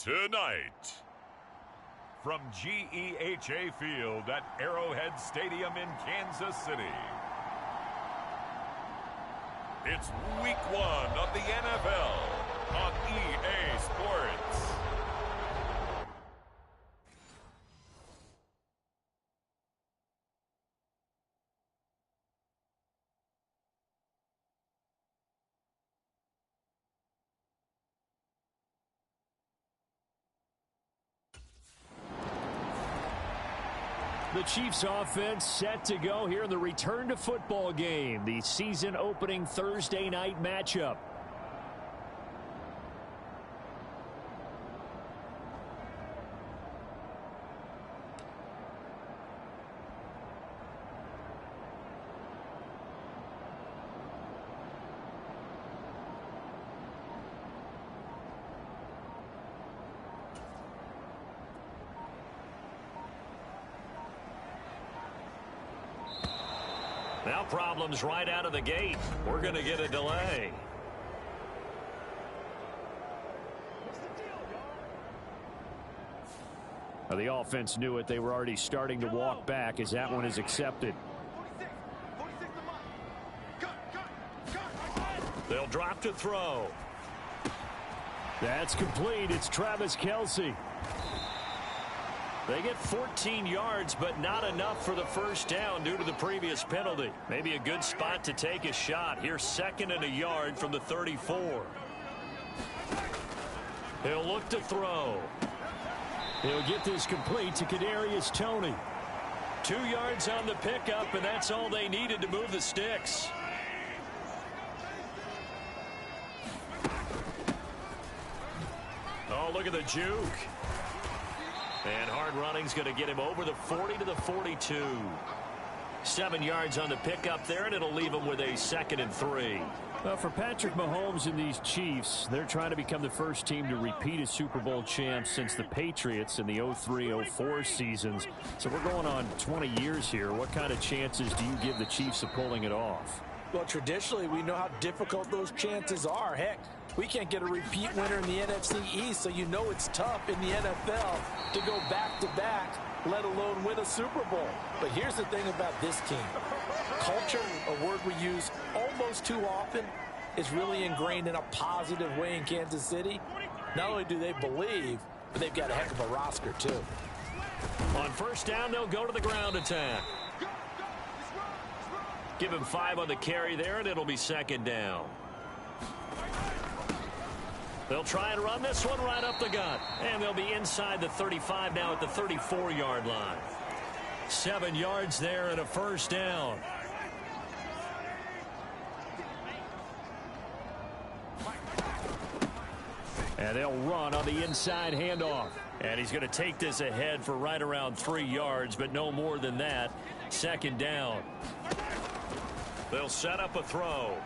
Tonight, from GEHA Field at Arrowhead Stadium in Kansas City, it's Week 1 of the NFL on EA Sports. The Chiefs offense set to go here in the return to football game, the season opening Thursday night matchup. Now problems right out of the gate. We're going to get a delay. Now the offense knew it. They were already starting to walk back as that one is accepted. They'll drop to throw. That's complete. It's Travis Kelce. They get 14 yards, but not enough for the first down due to the previous penalty. Maybe a good spot to take a shot. Here's 2nd and a yard from the 34. He'll look to throw. He'll get this complete to Kadarius Toney. 2 yards on the pickup, and that's all they needed to move the sticks. Oh, look at the juke. And hard running's going to get him over the 40 to the 42. 7 yards on the pickup there, and it'll leave him with a 2nd and 3. Well, for Patrick Mahomes and these Chiefs, they're trying to become the first team to repeat as Super Bowl champs since the Patriots in the 03-04 seasons. So we're going on 20 years here. What kind of chances do you give the Chiefs of pulling it off? Well, traditionally, we know how difficult those chances are. Heck, we can't get a repeat winner in the NFC East, so you know it's tough in the NFL to go back-to-back, let alone win a Super Bowl. But here's the thing about this team. Culture, a word we use almost too often, is really ingrained in a positive way in Kansas City. Not only do they believe, but they've got a heck of a roster, too. On first down, they'll go to the ground attack. Give him 5 on the carry there, and it'll be 2nd down. They'll try and run this one right up the gut. And they'll be inside the 35 now at the 34-yard line. 7 yards there and a first down. And they'll run on the inside handoff. And he's going to take this ahead for right around 3 yards, but no more than that. 2nd down. They'll set up a throw.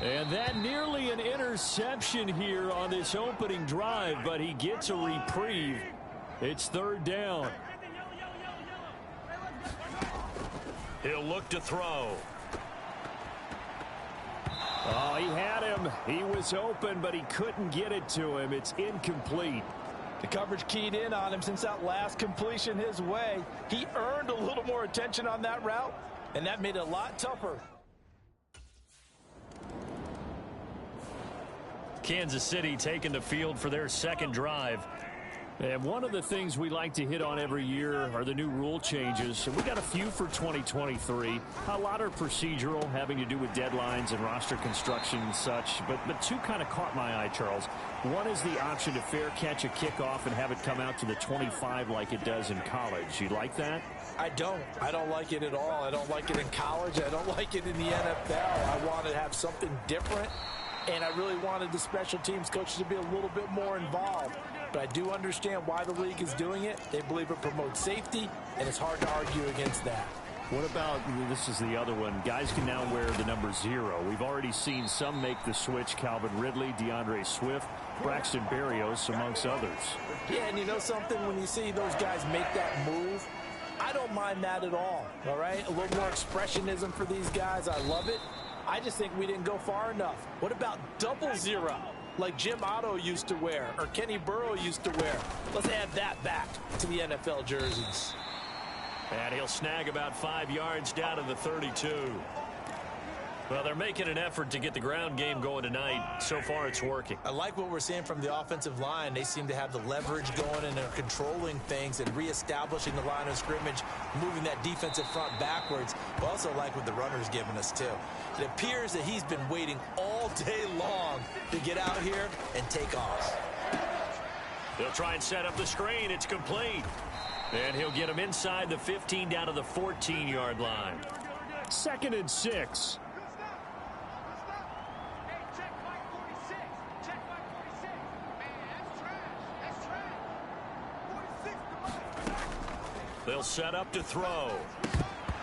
And that nearly an interception here on this opening drive, but he gets a reprieve. It's 3rd down. He'll look to throw. Oh, he had him. He was open, but he couldn't get it to him. It's incomplete. The coverage keyed in on him since that last completion his way. He earned a little more attention on that route, and that made it a lot tougher. Kansas City taking the field for their 2nd drive. And one of the things we like to hit on every year are the new rule changes. And we got a few for 2023. A lot are procedural, having to do with deadlines and roster construction and such. But 2 kind of caught my eye, Charles. One is the option to fair catch a kickoff and have it come out to the 25 like it does in college. You like that? I don't. I don't like it at all. I don't like it in college. I don't like it in the NFL. I want to have something different. And I really wanted the special teams coaches to be a little bit more involved. But I do understand why the league is doing it. They believe it promotes safety, and it's hard to argue against that. What about, this is the other one, guys can now wear the number 0. We've already seen some make the switch, Calvin Ridley, DeAndre Swift, Braxton Berrios, amongst others. Yeah, and you know something, when you see those guys make that move, I don't mind that at all right? A little more expressionism for these guys. I love it. I just think we didn't go far enough. What about double 0? like Jim Otto used to wear or Kenny Burrow used to wear. Let's add that back to the NFL jerseys. And he'll snag about 5 yards down to the 32. Well, they're making an effort to get the ground game going tonight. So far, it's working. I like what we're seeing from the offensive line. They seem to have the leverage going, and they're controlling things and reestablishing the line of scrimmage, moving that defensive front backwards. But also like what the runner's giving us, too. It appears that he's been waiting all day long to get out here and take off. They'll try and set up the screen. It's complete. And he'll get him inside the 15 down to the 14-yard line. 2nd and 6. They'll set up to throw.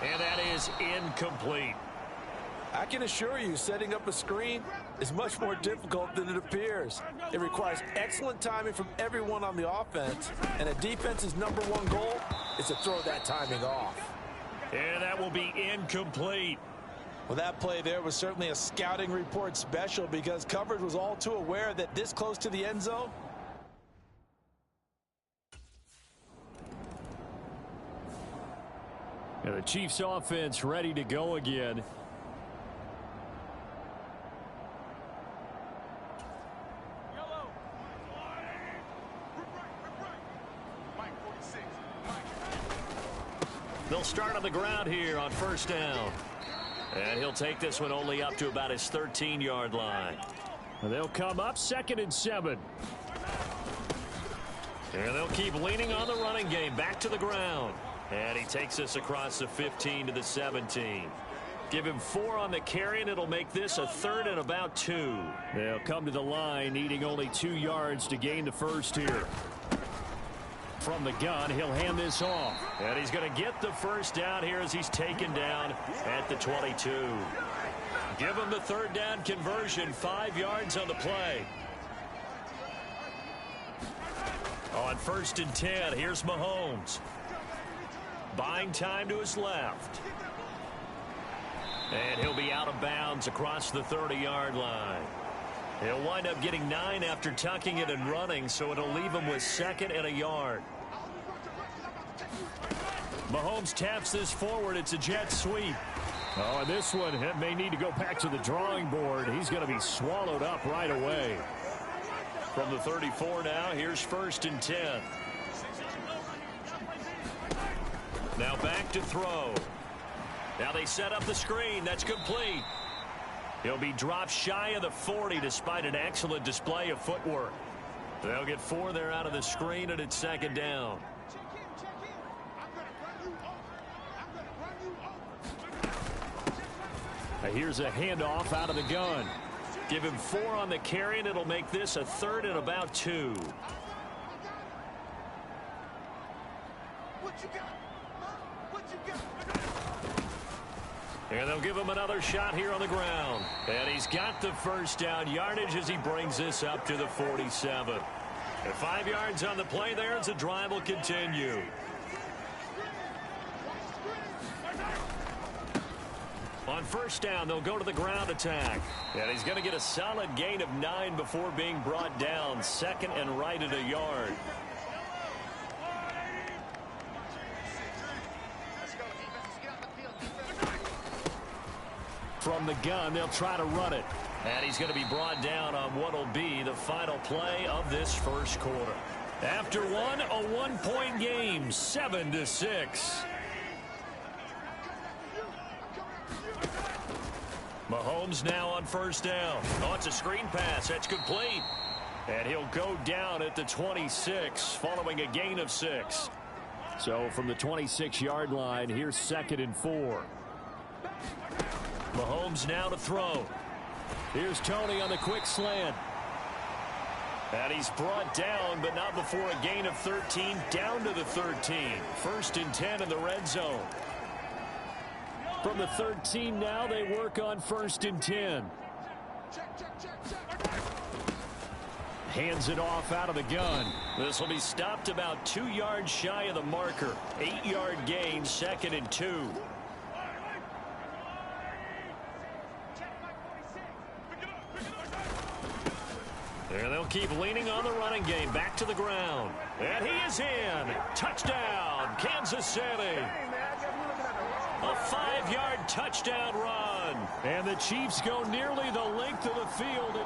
And that is incomplete. I can assure you, setting up a screen is much more difficult than it appears. It requires excellent timing from everyone on the offense, and a defense's #1 goal is to throw that timing off. And that will be incomplete. Well, that play there was certainly a scouting report special because coverage was all too aware that this close to the end zone. And the Chiefs offense ready to go again. They'll start on the ground here on 1st down. And he'll take this one only up to about his 13-yard line. And they'll come up 2nd and 7. And they'll keep leaning on the running game. Back to the ground. And he takes this across the 15 to the 17. Give him 4 on the carry, and it'll make this a 3rd and about 2. They'll come to the line, needing only 2 yards to gain the first here. From the gun, he'll hand this off. And he's going to get the first down here as he's taken down at the 22. Give him the 3rd down conversion, 5 yards on the play. On 1st and 10, here's Mahomes. Buying time to his left. And he'll be out of bounds across the 30-yard line. He'll wind up getting 9 after tucking it and running, so it'll leave him with 2nd and a yard. Mahomes taps this forward. It's a jet sweep. Oh, and this one may need to go back to the drawing board. He's going to be swallowed up right away. From the 34 now, here's 1st and 10. Now back to throw. Now they set up the screen. That's complete. He'll be dropped shy of the 40 despite an excellent display of footwork. They'll get 4 there out of the screen, and it's 2nd down. Here's a handoff out of the gun. Give him 4 on the carry, and it'll make this a 3rd and about 2. And they'll give him another shot here on the ground. And he's got the first down yardage as he brings this up to the 47. And 5 yards on the play there as the drive will continue. On 1st down, they'll go to the ground attack. And he's going to get a solid gain of 9 before being brought down. 2nd and right at a yard. From the gun, they'll try to run it. And he's going to be brought down on what will be the final play of this first quarter. After one, a 1-point game, 7-6. Mahomes now on 1st down. Oh, it's a screen pass. That's complete. And he'll go down at the 26 following a gain of 6. So from the 26-yard line, here's 2nd and 4. Mahomes now to throw. Here's Tony on the quick slant. And he's brought down, but not before a gain of 13, down to the 13. 1st and 10 in the red zone. From the 13 now, they work on 1st and 10. Hands it off out of the gun. This will be stopped about 2 yards shy of the marker. 8-yard gain, 2nd and 2. And they'll keep leaning on the running game. Back to the ground. And he is in. Touchdown, Kansas City. A 5-yard touchdown run. And the Chiefs go nearly the length of the field.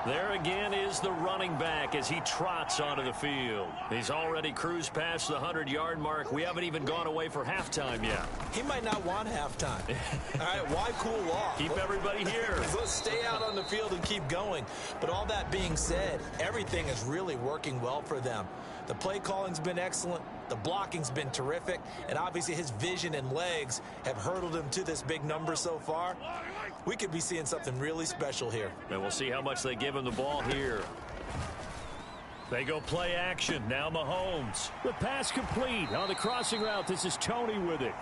There again is the running back as he trots onto the field. He's already cruised past the 100-yard mark. We haven't even gone away for halftime yet. He might not want halftime. All right, why cool off? Keep everybody here. Let's stay out on the field and keep going. But all that being said, everything is really working well for them. The play calling's been excellent. The blocking's been terrific. And obviously his vision and legs have hurdled him to this big number so far. We could be seeing something really special here. And we'll see how much they give him the ball here. They go play action. Now Mahomes. The pass complete on the crossing route. This is Tony with it.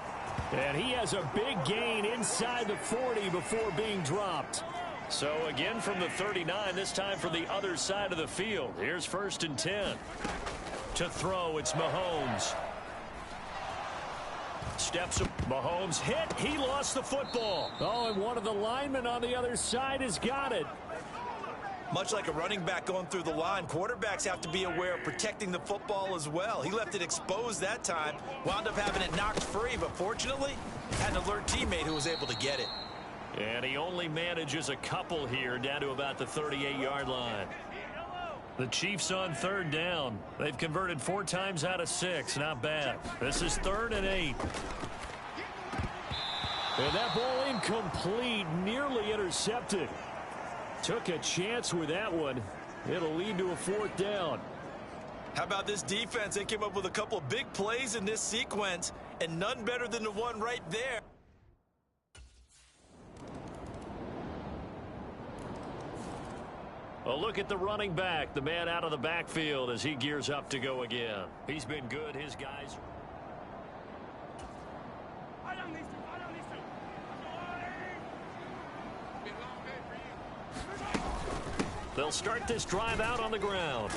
And he has a big gain inside the 40 before being dropped. So again from the 39, this time from the other side of the field. Here's 1st and 10. To throw, it's Mahomes. Steps up. Mahomes hit. He lost the football. Oh, and one of the linemen on the other side has got it. Much like a running back going through the line, quarterbacks have to be aware of protecting the football as well. He left it exposed that time, wound up having it knocked free, but fortunately, had an alert teammate who was able to get it. And he only manages a couple here down to about the 38-yard line. The Chiefs on 3rd down. They've converted 4 times out of 6. Not bad. This is 3rd and 8. And that ball incomplete, nearly intercepted. Took a chance with that one. It'll lead to a 4th down. How about this defense? They came up with a couple of big plays in this sequence, and none better than the one right there. A look at the running back, the man out of the backfield as he gears up to go again. He's been good. His guys. They'll start this drive out on the ground.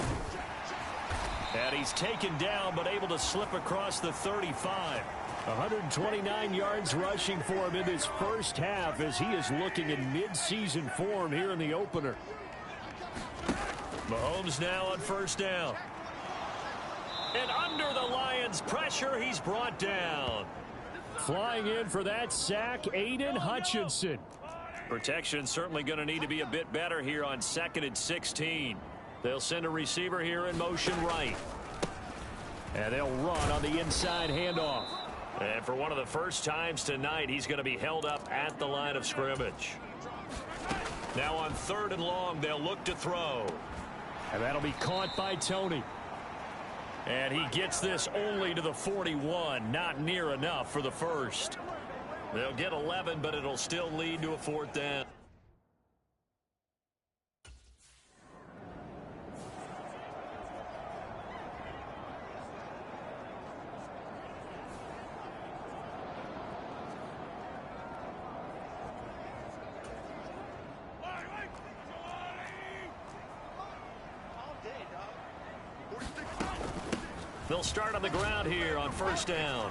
And he's taken down but able to slip across the 35. 129 yards rushing for him in this first half as he is looking in mid-season form here in the opener. Mahomes now on 1st down. And under the Lions' pressure, he's brought down. Flying in for that sack, Aiden Hutchinson. Protection certainly going to need to be a bit better here on 2nd and 16. They'll send a receiver here in motion right. And they'll run on the inside handoff. And for one of the first times tonight, he's going to be held up at the line of scrimmage. Now on 3rd and long, they'll look to throw. And that'll be caught by Tony. And he gets this only to the 41. Not near enough for the first. They'll get 11, but it'll still lead to a 4th down. They'll start on the ground here on 1st down.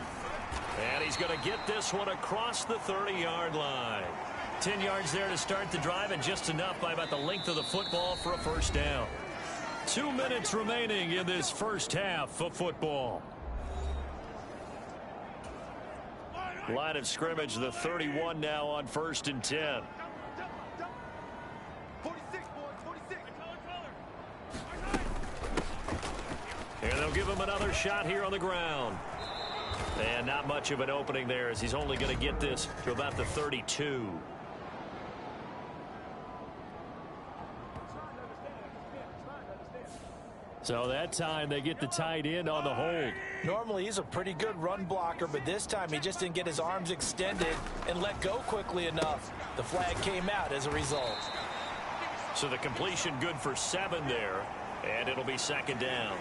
And he's going to get this one across the 30-yard line. 10 yards there to start the drive, and just enough by about the length of the football for a 1st down. 2 minutes remaining in this first half of football. Line of scrimmage, the 31 now on 1st and 10. And they'll give him another shot here on the ground. And not much of an opening there as he's only going to get this to about the 32. So that time they get the tight end on the hold. Normally he's a pretty good run blocker, but this time he just didn't get his arms extended and let go quickly enough. The flag came out as a result. So the completion good for 7 there, and it'll be 2nd down.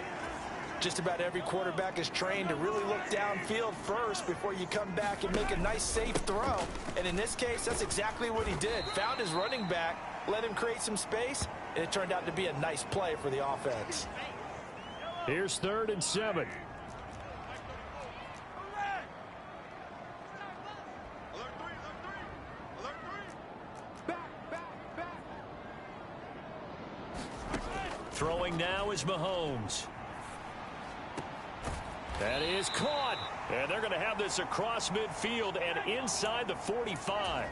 Just about every quarterback is trained to really look downfield first before you come back and make a nice, safe throw. And in this case, that's exactly what he did. Found his running back, let him create some space, and it turned out to be a nice play for the offense. Here's 3rd and 7. Throwing now is Mahomes. That is caught. And they're going to have this across midfield and inside the 45.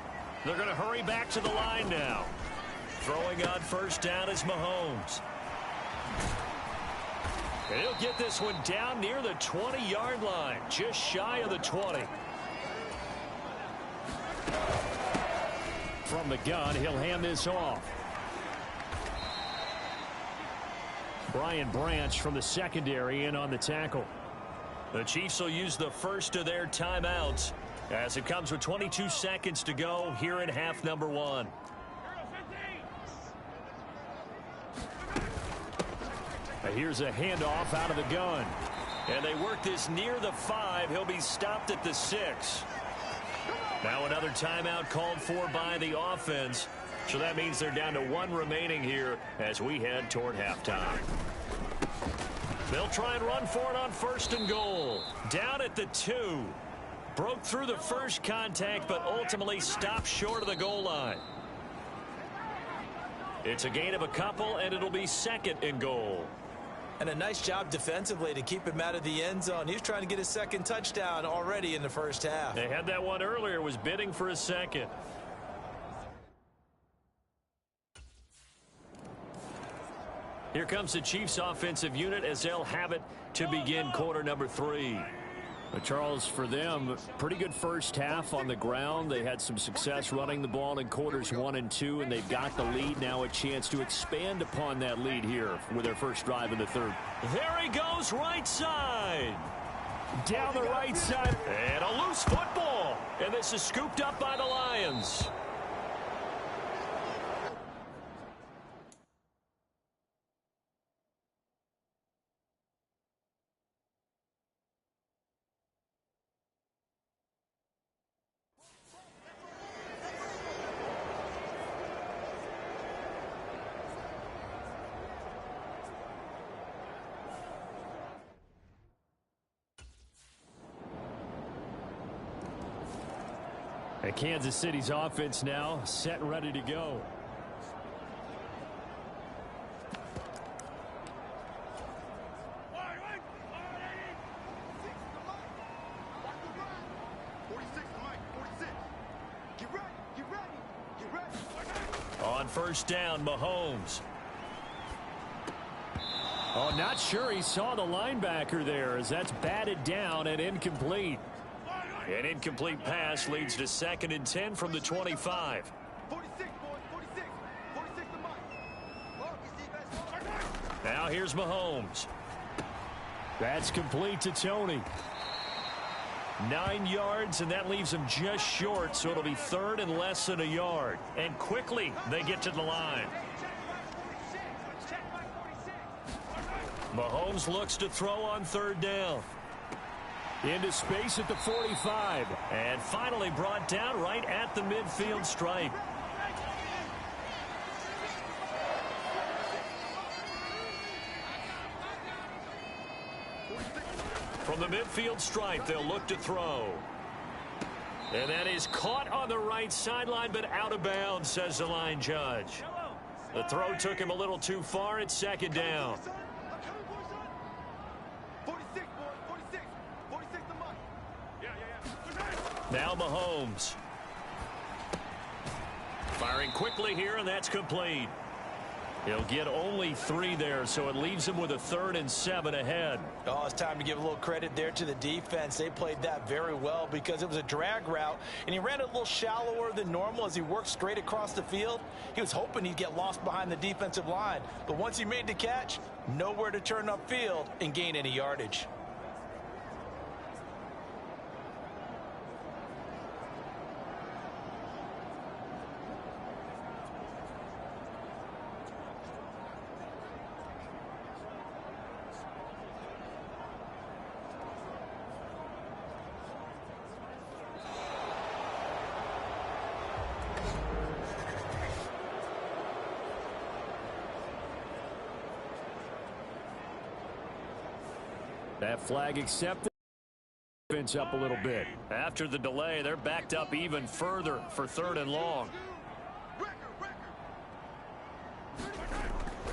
They're going to hurry back to the line now. Throwing on first down is Mahomes. And he'll get this one down near the 20-yard line, just shy of the 20. From the gun, he'll hand this off. Brian Branch from the secondary in on the tackle. The Chiefs will use the first of their timeouts as it comes with 22 seconds to go here in half number one. Here's a handoff out of the gun. And they work this near the 5. He'll be stopped at the 6. Now another timeout called for by the offense. So that means they're down to 1 remaining here as we head toward halftime. They'll try and run for it on first and goal. Down at the 2. Broke through the first contact, but ultimately stopped short of the goal line. It's a gain of a couple, and it'll be second and goal. And a nice job defensively to keep him out of the end zone. He was trying to get his second touchdown already in the first half. They had that one earlier, was bidding for a second. Here comes the Chiefs offensive unit as they'll have it to begin quarter number 3. But Charles, for them, pretty good first half on the ground. They had some success running the ball in quarters 1 and 2, and they've got the lead. Now a chance to expand upon that lead here with their first drive in the third. There he goes, right side. Down the right side. And a loose football. And this is scooped up by the Lions. And Kansas City's offense now set and ready to go. On first down, Mahomes. Oh, not sure he saw the linebacker there as that's batted down and incomplete. An incomplete pass leads to 2nd and 10 from the 25. 46, boys, 46. 46 to Mike. Now here's Mahomes. That's complete to Tony. 9 yards, and that leaves him just short, so it'll be 3rd and less than a yard. And quickly, they get to the line. Mahomes looks to throw on 3rd down. Into space at the 45. And finally brought down right at the midfield stripe. From the midfield stripe, they'll look to throw. And that is caught on the right sideline, but out of bounds, says the line judge. The throw took him a little too far. It's 2nd down. Now Mahomes. Firing quickly here, and that's complete. He'll get only 3 there, so it leaves him with a 3rd and 7 ahead. Oh, it's time to give a little credit there to the defense. They played that very well because it was a drag route, and he ran it a little shallower than normal as he worked straight across the field. He was hoping he'd get lost behind the defensive line, but once he made the catch, nowhere to turn upfield and gain any yardage. That flag accepted. Defense up a little bit. After the delay, they're backed up even further for 3rd and long.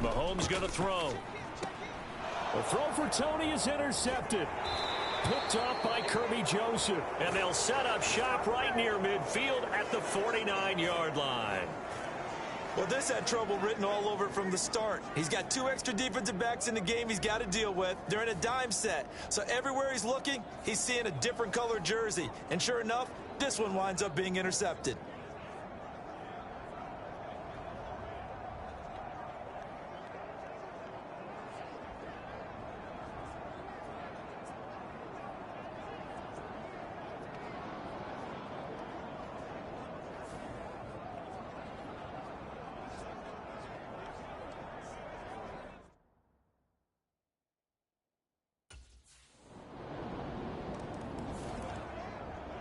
Mahomes going to throw. The throw for Tony is intercepted. Picked off by Kirby Joseph. And they'll set up shop right near midfield at the 49-yard line. Well, this had trouble written all over it from the start. He's got 2 extra defensive backs in the game he's got to deal with. They're in a dime set. So everywhere he's looking, he's seeing a different colored jersey. And sure enough, this one winds up being intercepted.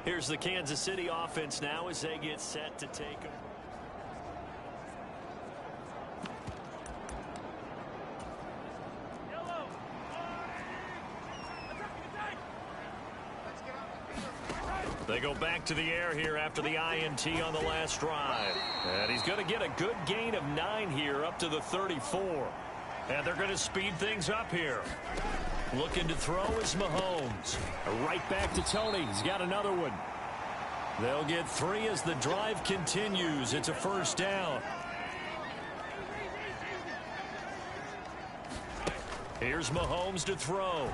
Here's the Kansas City offense now as they get set to take them. They go back to the air here after the INT on the last drive. And he's going to get a good gain of 9 here up to the 34. And they're going to speed things up here. Looking to throw is Mahomes. Right back to Tony. He's got another one. They'll get 3 as the drive continues. It's a first down. Here's Mahomes to throw.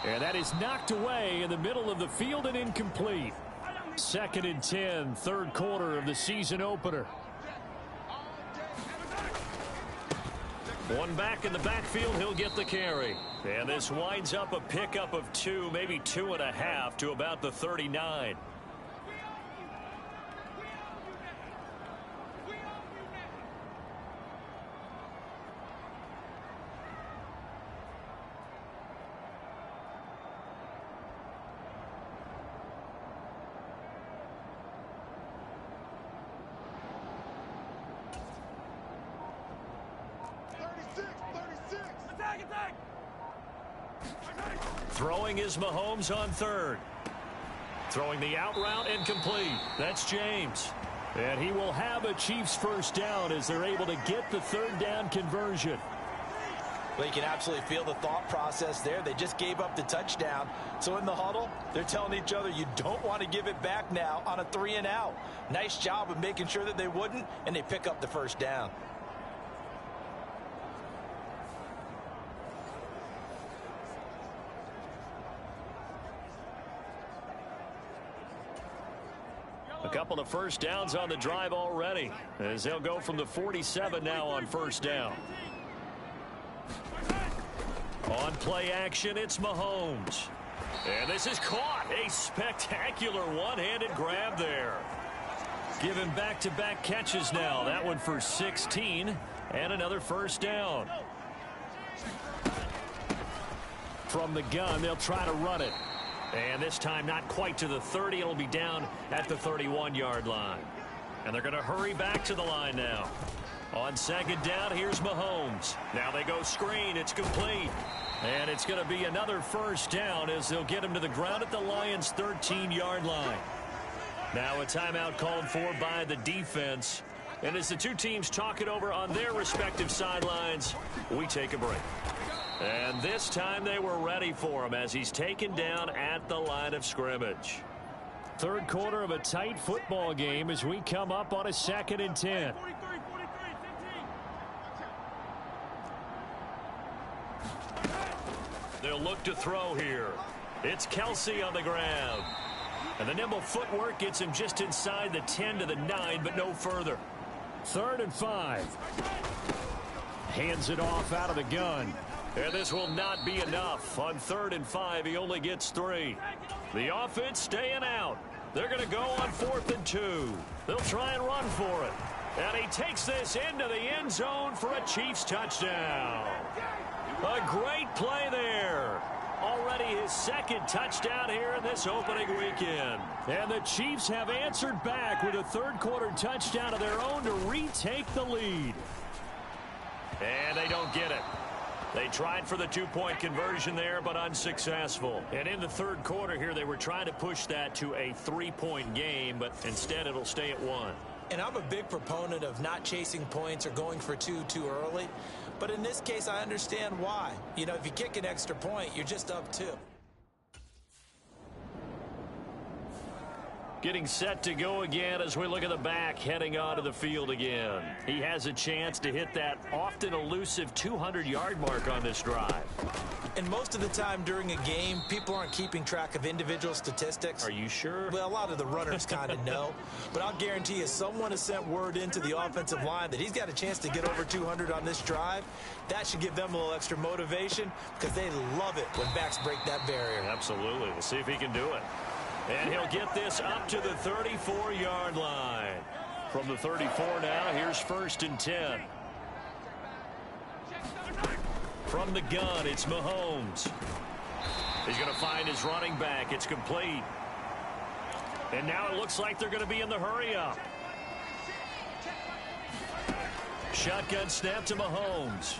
And that is knocked away in the middle of the field and incomplete. 2nd and 10, third quarter of the season opener. One back in the backfield, he'll get the carry. And this winds up a pickup of 2, maybe 2.5 to about the 39. Throwing is Mahomes on 3rd. Throwing the out route and complete. That's James. And he will have a Chiefs first down as they're able to get the 3rd down conversion. Well, you can absolutely feel the thought process there. They just gave up the touchdown. So in the huddle, they're telling each other, you don't want to give it back now on a 3 and out. Nice job of making sure that they wouldn't, and they pick up the first down. A couple of first downs on the drive already, as they'll go from the 47 now on first down. On play action, it's Mahomes. And this is caught. A spectacular one-handed grab there. Given back-to-back catches now. That one for 16 and another first down. From the gun, they'll try to run it. And this time not quite to the 30. It'll be down at the 31-yard line. And they're going to hurry back to the line now. On 2nd down, here's Mahomes. Now they go screen. It's complete. And it's going to be another first down as they'll get him to the ground at the Lions' 13-yard line. Now a timeout called for by the defense. And as the two teams talk it over on their respective sidelines, we take a break. And this time they were ready for him as he's taken down at the line of scrimmage. Third quarter of a tight football game as we come up on a 2nd and 10. They'll look to throw here. It's Kelsey on the ground. And the nimble footwork gets him just inside the 10 to the 9, but no further. 3rd and 5. Hands it off out of the gun. And this will not be enough. On 3rd and 5, he only gets 3. The offense staying out. They're going to go on 4th and 2. They'll try and run for it. And he takes this into the end zone for a Chiefs touchdown. A great play there. Already his 2nd touchdown here in this opening weekend. And the Chiefs have answered back with a third quarter touchdown of their own to retake the lead. And they don't get it. They tried for the 2-point conversion there, but unsuccessful. And in the third quarter here, they were trying to push that to a 3-point game, but instead it'll stay at 1. And I'm a big proponent of not chasing points or going for two too early. But in this case, I understand why. You know, if you kick an extra point, you're just up 2. Getting set to go again as we look at the back, heading onto the field again. He has a chance to hit that often elusive 200-yard mark on this drive. And most of the time during a game, people aren't keeping track of individual statistics. Are you sure? Well, a lot of the runners kind of know. But I'll guarantee you, someone has sent word into the offensive line that he's got a chance to get over 200 on this drive. That should give them a little extra motivation because they love it when backs break that barrier. Absolutely. We'll see if he can do it. And he'll get this up to the 34-yard line. From the 34 now, here's 1st and 10. From the gun, it's Mahomes. He's going to find his running back. It's complete. And now it looks like they're going to be in the hurry-up. Shotgun snap to Mahomes.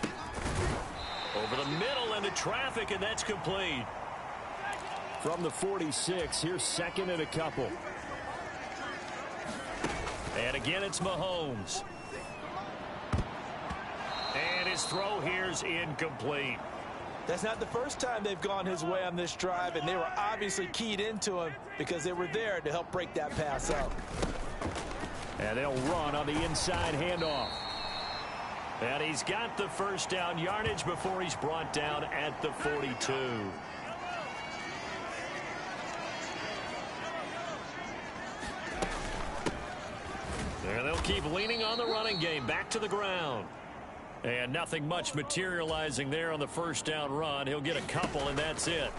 Over the middle into traffic, and that's complete. From the 46, here's 2nd and a couple. And again, it's Mahomes. And his throw here's incomplete. That's not the first time they've gone his way on this drive, and they were obviously keyed into him because they were there to help break that pass up. And they'll run on the inside handoff. And he's got the 1st down yardage before he's brought down at the 42. And they'll keep leaning on the running game. Back to the ground. And nothing much materializing there on the 1st down run. He'll get a couple, and that's it.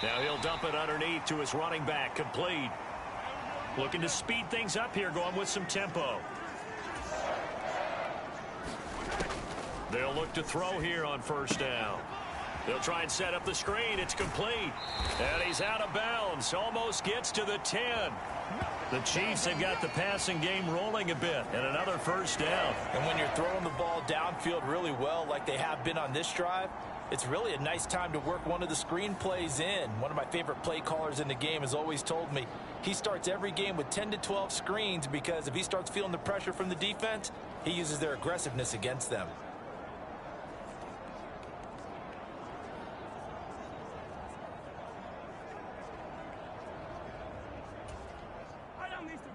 Now he'll dump it underneath to his running back. Complete. Looking to speed things up here, going with some tempo. They'll look to throw here on 1st down. They'll try and set up the screen. It's complete. And he's out of bounds. Almost gets to the 10. The Chiefs have got the passing game rolling a bit. And another 1st down. And when you're throwing the ball downfield really well like they have been on this drive, it's really a nice time to work one of the screen plays in. One of my favorite play callers in the game has always told me he starts every game with 10 to 12 screens because if he starts feeling the pressure from the defense, he uses their aggressiveness against them.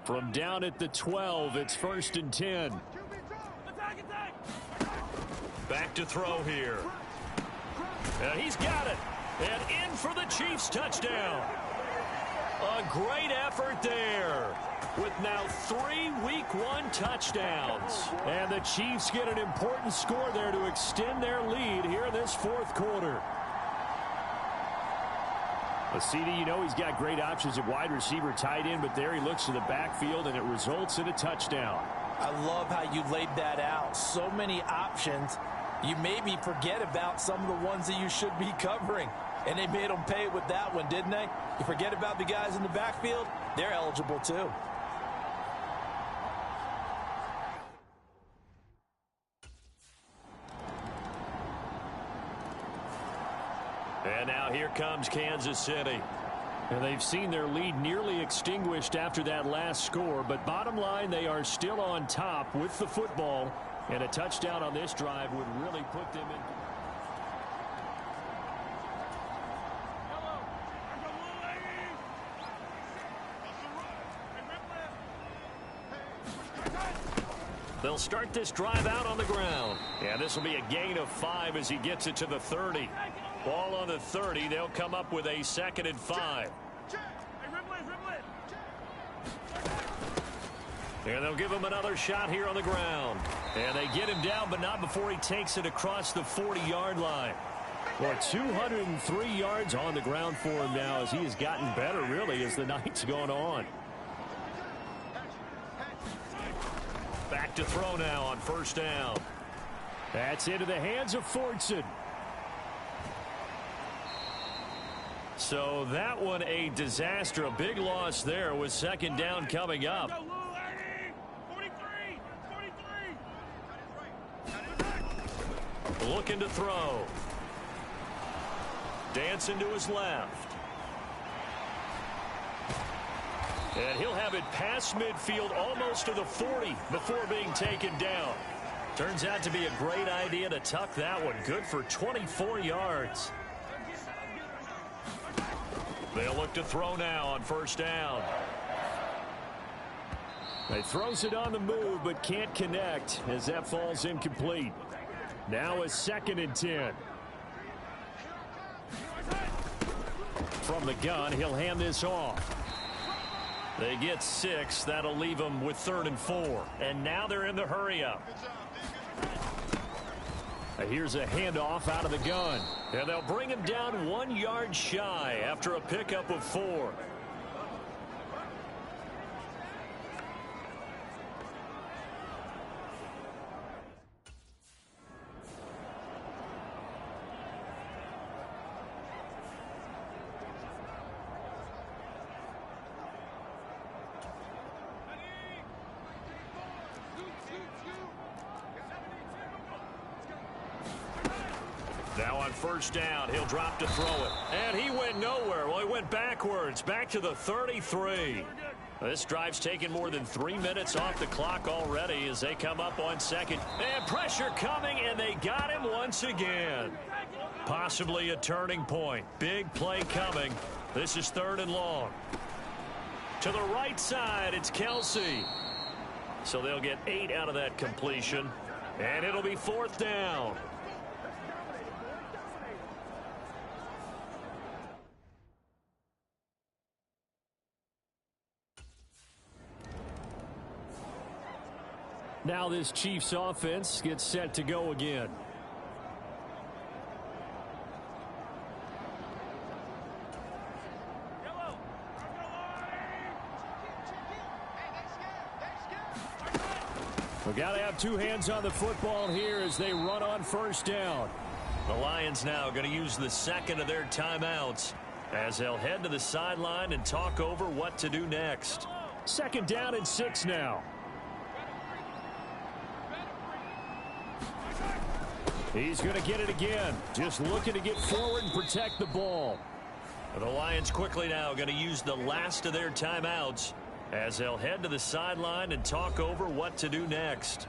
From down at the 12, it's 1st and 10. Back to throw here. And he's got it. And in for the Chiefs touchdown. A great effort there. With now 3 Week 1 touchdowns. And the Chiefs get an important score there to extend their lead here in this 4th quarter. CD, you know he's got great options at wide receiver, tight end, but there he looks to the backfield, and it results in a touchdown. I love how you laid that out. So many options. You maybe forget about some of the ones that you should be covering. And they made them pay with that one, didn't they? You forget about the guys in the backfield, they're eligible too. And now here comes Kansas City. And they've seen their lead nearly extinguished after that last score. But bottom line, they are still on top with the football. And a touchdown on this drive would really put them in. They'll start this drive out on the ground. And this will be a gain of 5 as he gets it to the 30. Ball on the 30. They'll come up with a 2nd and 5. And they'll give him another shot here on the ground. And they get him down, but not before he takes it across the 40-yard line. Well, 203 yards on the ground for him now as he has gotten better, really, as the night's gone on. Back to throw now on 1st down. That's into the hands of Fortson. So that one a disaster. A big loss there with 2nd down coming up. Looking to throw. Dancing to his left. And he'll have it past midfield almost to the 40 before being taken down. Turns out to be a great idea to tuck that one. Good for 24 yards. They'll look to throw now on first down. He throws it on the move but can't connect as that falls incomplete. Now a 2nd and 10. From the gun, he'll hand this off. They get 6. That'll leave them with 3rd and 4. And now they're in the hurry-up. Here's a handoff out of the gun. And they'll bring him down 1 yard shy after a pickup of 4. Now on first down, he'll drop to throw it. And he went nowhere. Well, he went backwards, back to the 33. This drive's taken more than 3 minutes off the clock already as they come up on second. And pressure coming, and they got him once again. Possibly a turning point. Big play coming. This is 3rd and long. To the right side, it's Kelsey. So they'll get 8 out of that completion. And it'll be 4th down. Now this Chiefs offense gets set to go again. We've got to have 2 hands on the football here as they run on first down. The Lions now going to use the 2nd of their timeouts as they'll head to the sideline and talk over what to do next. 2nd down and 6 now. He's going to get it again. Just looking to get forward and protect the ball. The Lions quickly now going to use the last of their timeouts as they'll head to the sideline and talk over what to do next.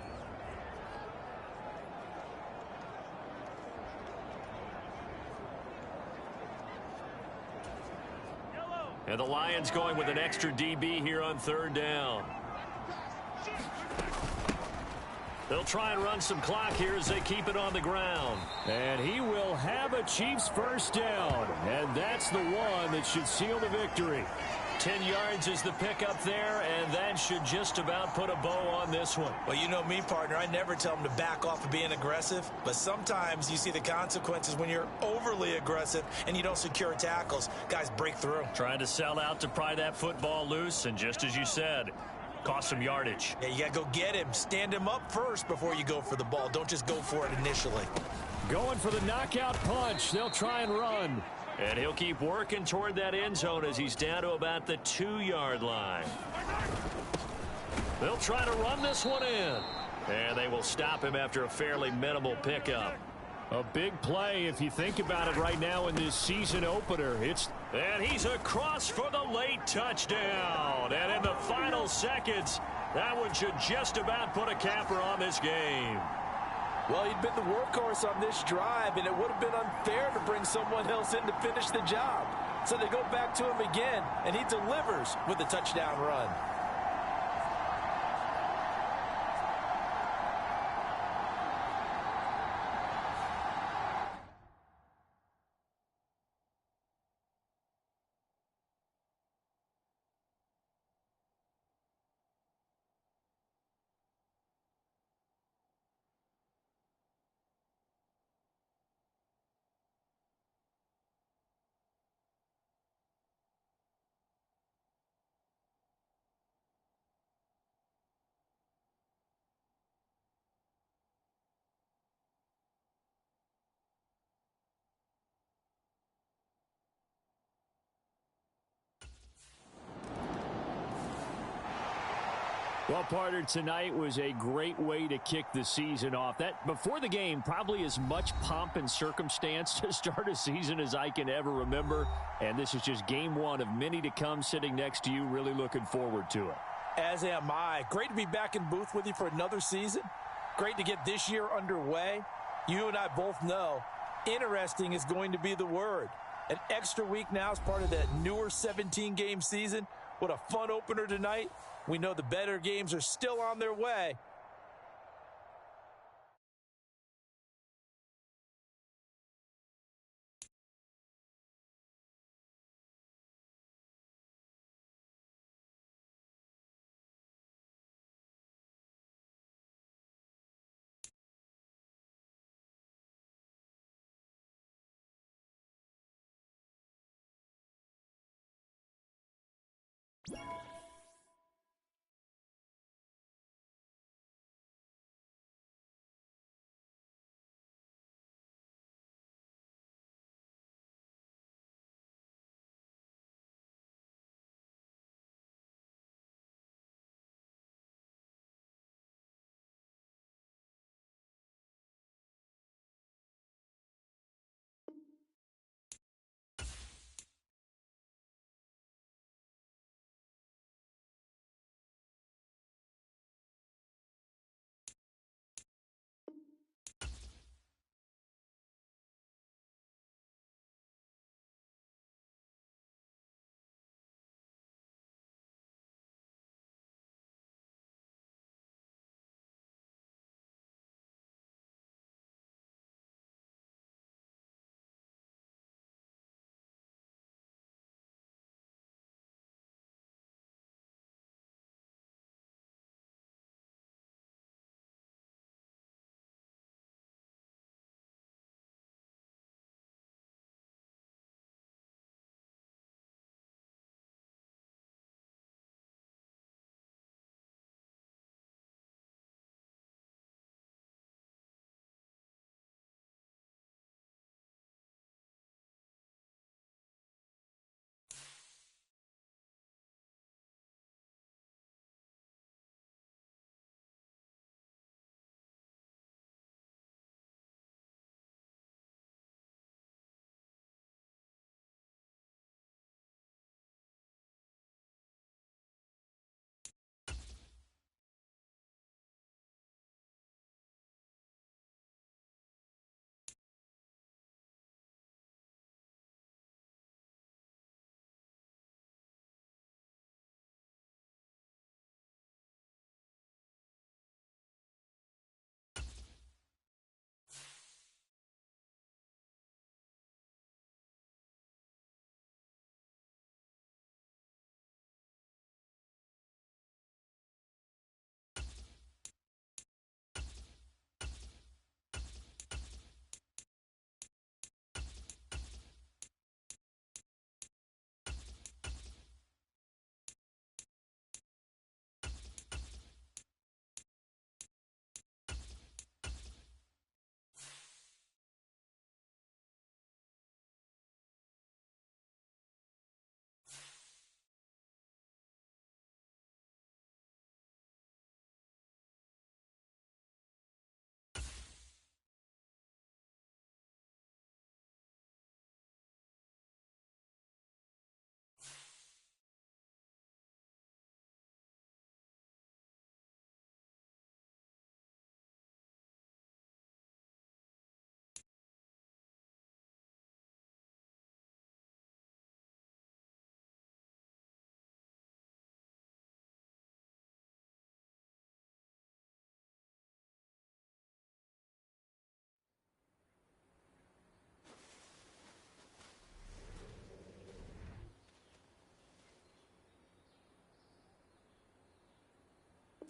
And the Lions going with an extra DB here on 3rd down. They'll try and run some clock here as they keep it on the ground. And he will have a Chiefs first down. And that's the one that should seal the victory. 10 yards is the pickup there, and that should just about put a bow on this one. Well, you know me, partner. I never tell them to back off of being aggressive. But sometimes you see the consequences when you're overly aggressive and you don't secure tackles. Guys break through. Trying to sell out to pry that football loose, and just as you said, cost some yardage. Yeah, you got to go get him. Stand him up first before you go for the ball. Don't just go for it initially. Going for the knockout punch. They'll try and run. And he'll keep working toward that end zone as he's down to about the 2-yard line. They'll try to run this one in. And they will stop him after a fairly minimal pickup. A big play if you think about it right now in this season opener. And he's across for the late touchdown. And in the final seconds, that one should just about put a capper on this game. Well, he'd been the workhorse on this drive, and it would have been unfair to bring someone else in to finish the job. So they go back to him again, and he delivers with a touchdown run. Well, partner, tonight was a great way to kick the season off. That before the game, probably as much pomp and circumstance to start a season as I can ever remember. And this is just game one of many to come. Sitting next to you, really looking forward to it. As am I. Great to be back in booth with you for another season. Great to get this year underway. You and I both know interesting is going to be the word. An extra week now as part of that newer 17-game season. What a fun opener tonight. We know the better games are still on their way.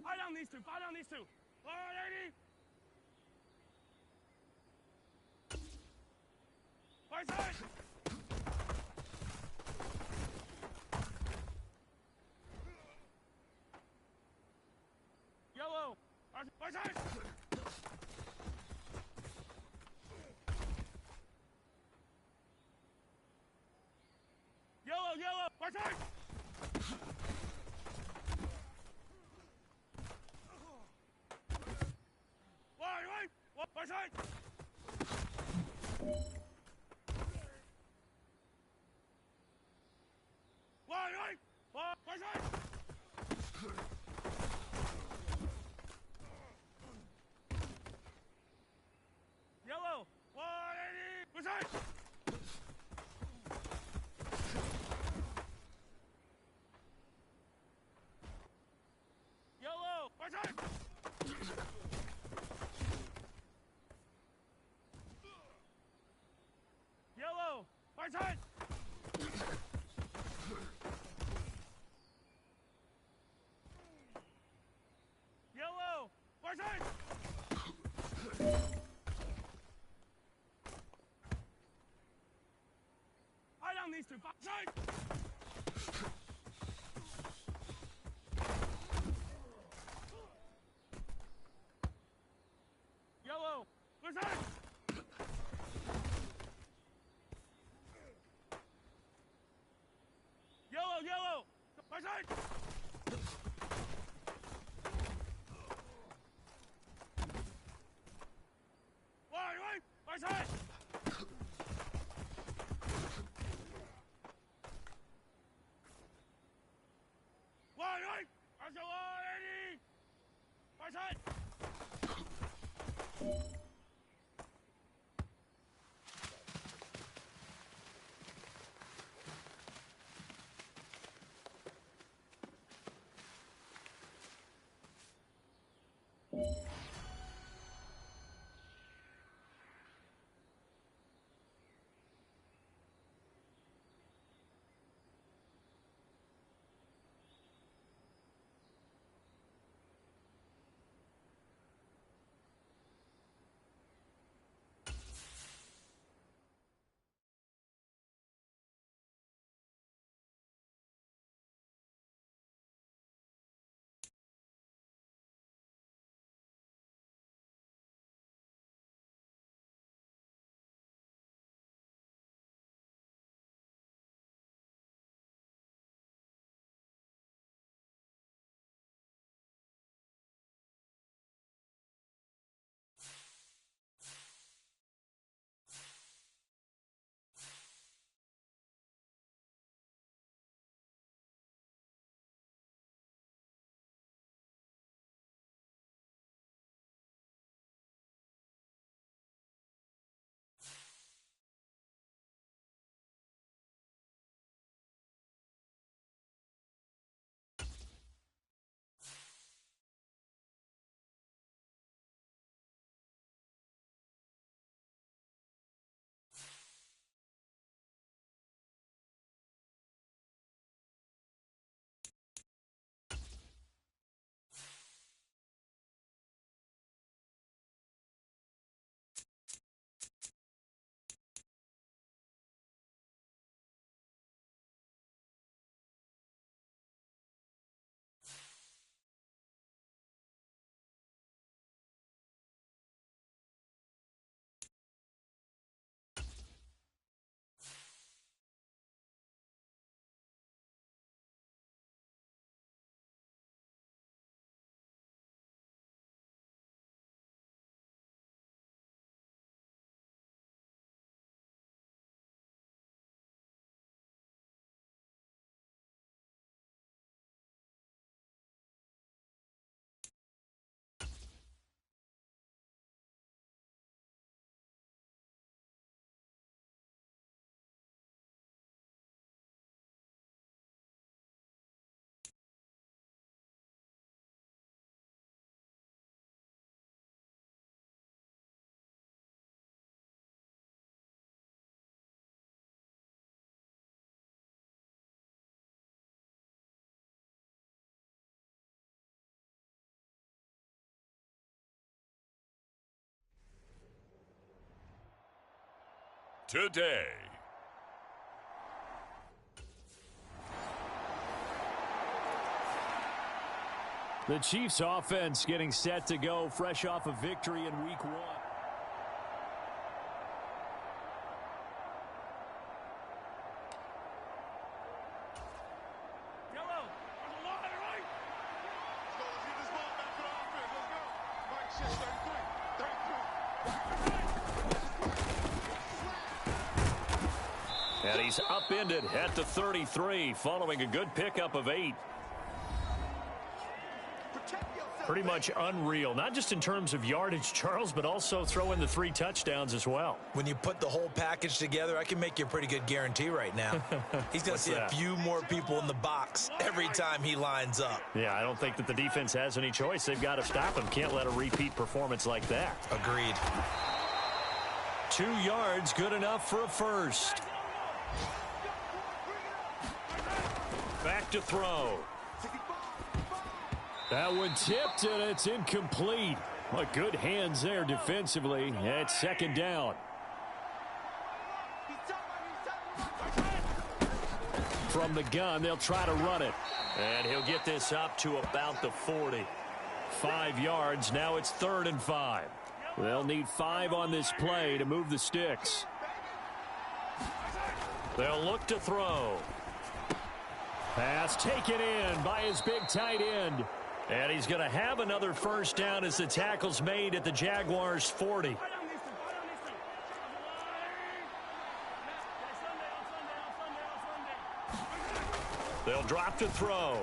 Fire down these two. Fire down these two. All right, 80. Fire side. Yellow. Fire side. Yellow. Fire side. Outside! Yellow! Outside! Yellow! Outside! Yellow! Outside! Eye down these two. Outside! Yellow! Outside! Yellow! Yellow! Outside! Wait! Outside! Wait! Outside! Today. The Chiefs offense getting set to go fresh off a victory in week 1. Yellow! On the line, right? Let's get this ball back to the offense. Let's go. Mike, 6, 33. And he's upended at the 33 following a good pickup of 8. Pretty much unreal, not just in terms of yardage, Charles, but also throw in the 3 touchdowns as well. When you put the whole package together, I can make you a pretty good guarantee right now. He's going to see a few more people in the box every time he lines up. Yeah, I don't think that the defense has any choice. They've got to stop him. Can't let a repeat performance like that. Agreed. 2 yards, good enough for a first. Back to throw. That one tipped, and it's incomplete. But good hands there defensively. It's second down. From the gun, they'll try to run it. And he'll get this up to about the 40. 5 yards. Now it's 3rd and 5. They'll need 5 on this play to move the sticks. They'll look to throw. Pass taken in by his big tight end. And he's going to have another first down as the tackle's made at the Jaguars' 40. They'll drop to throw.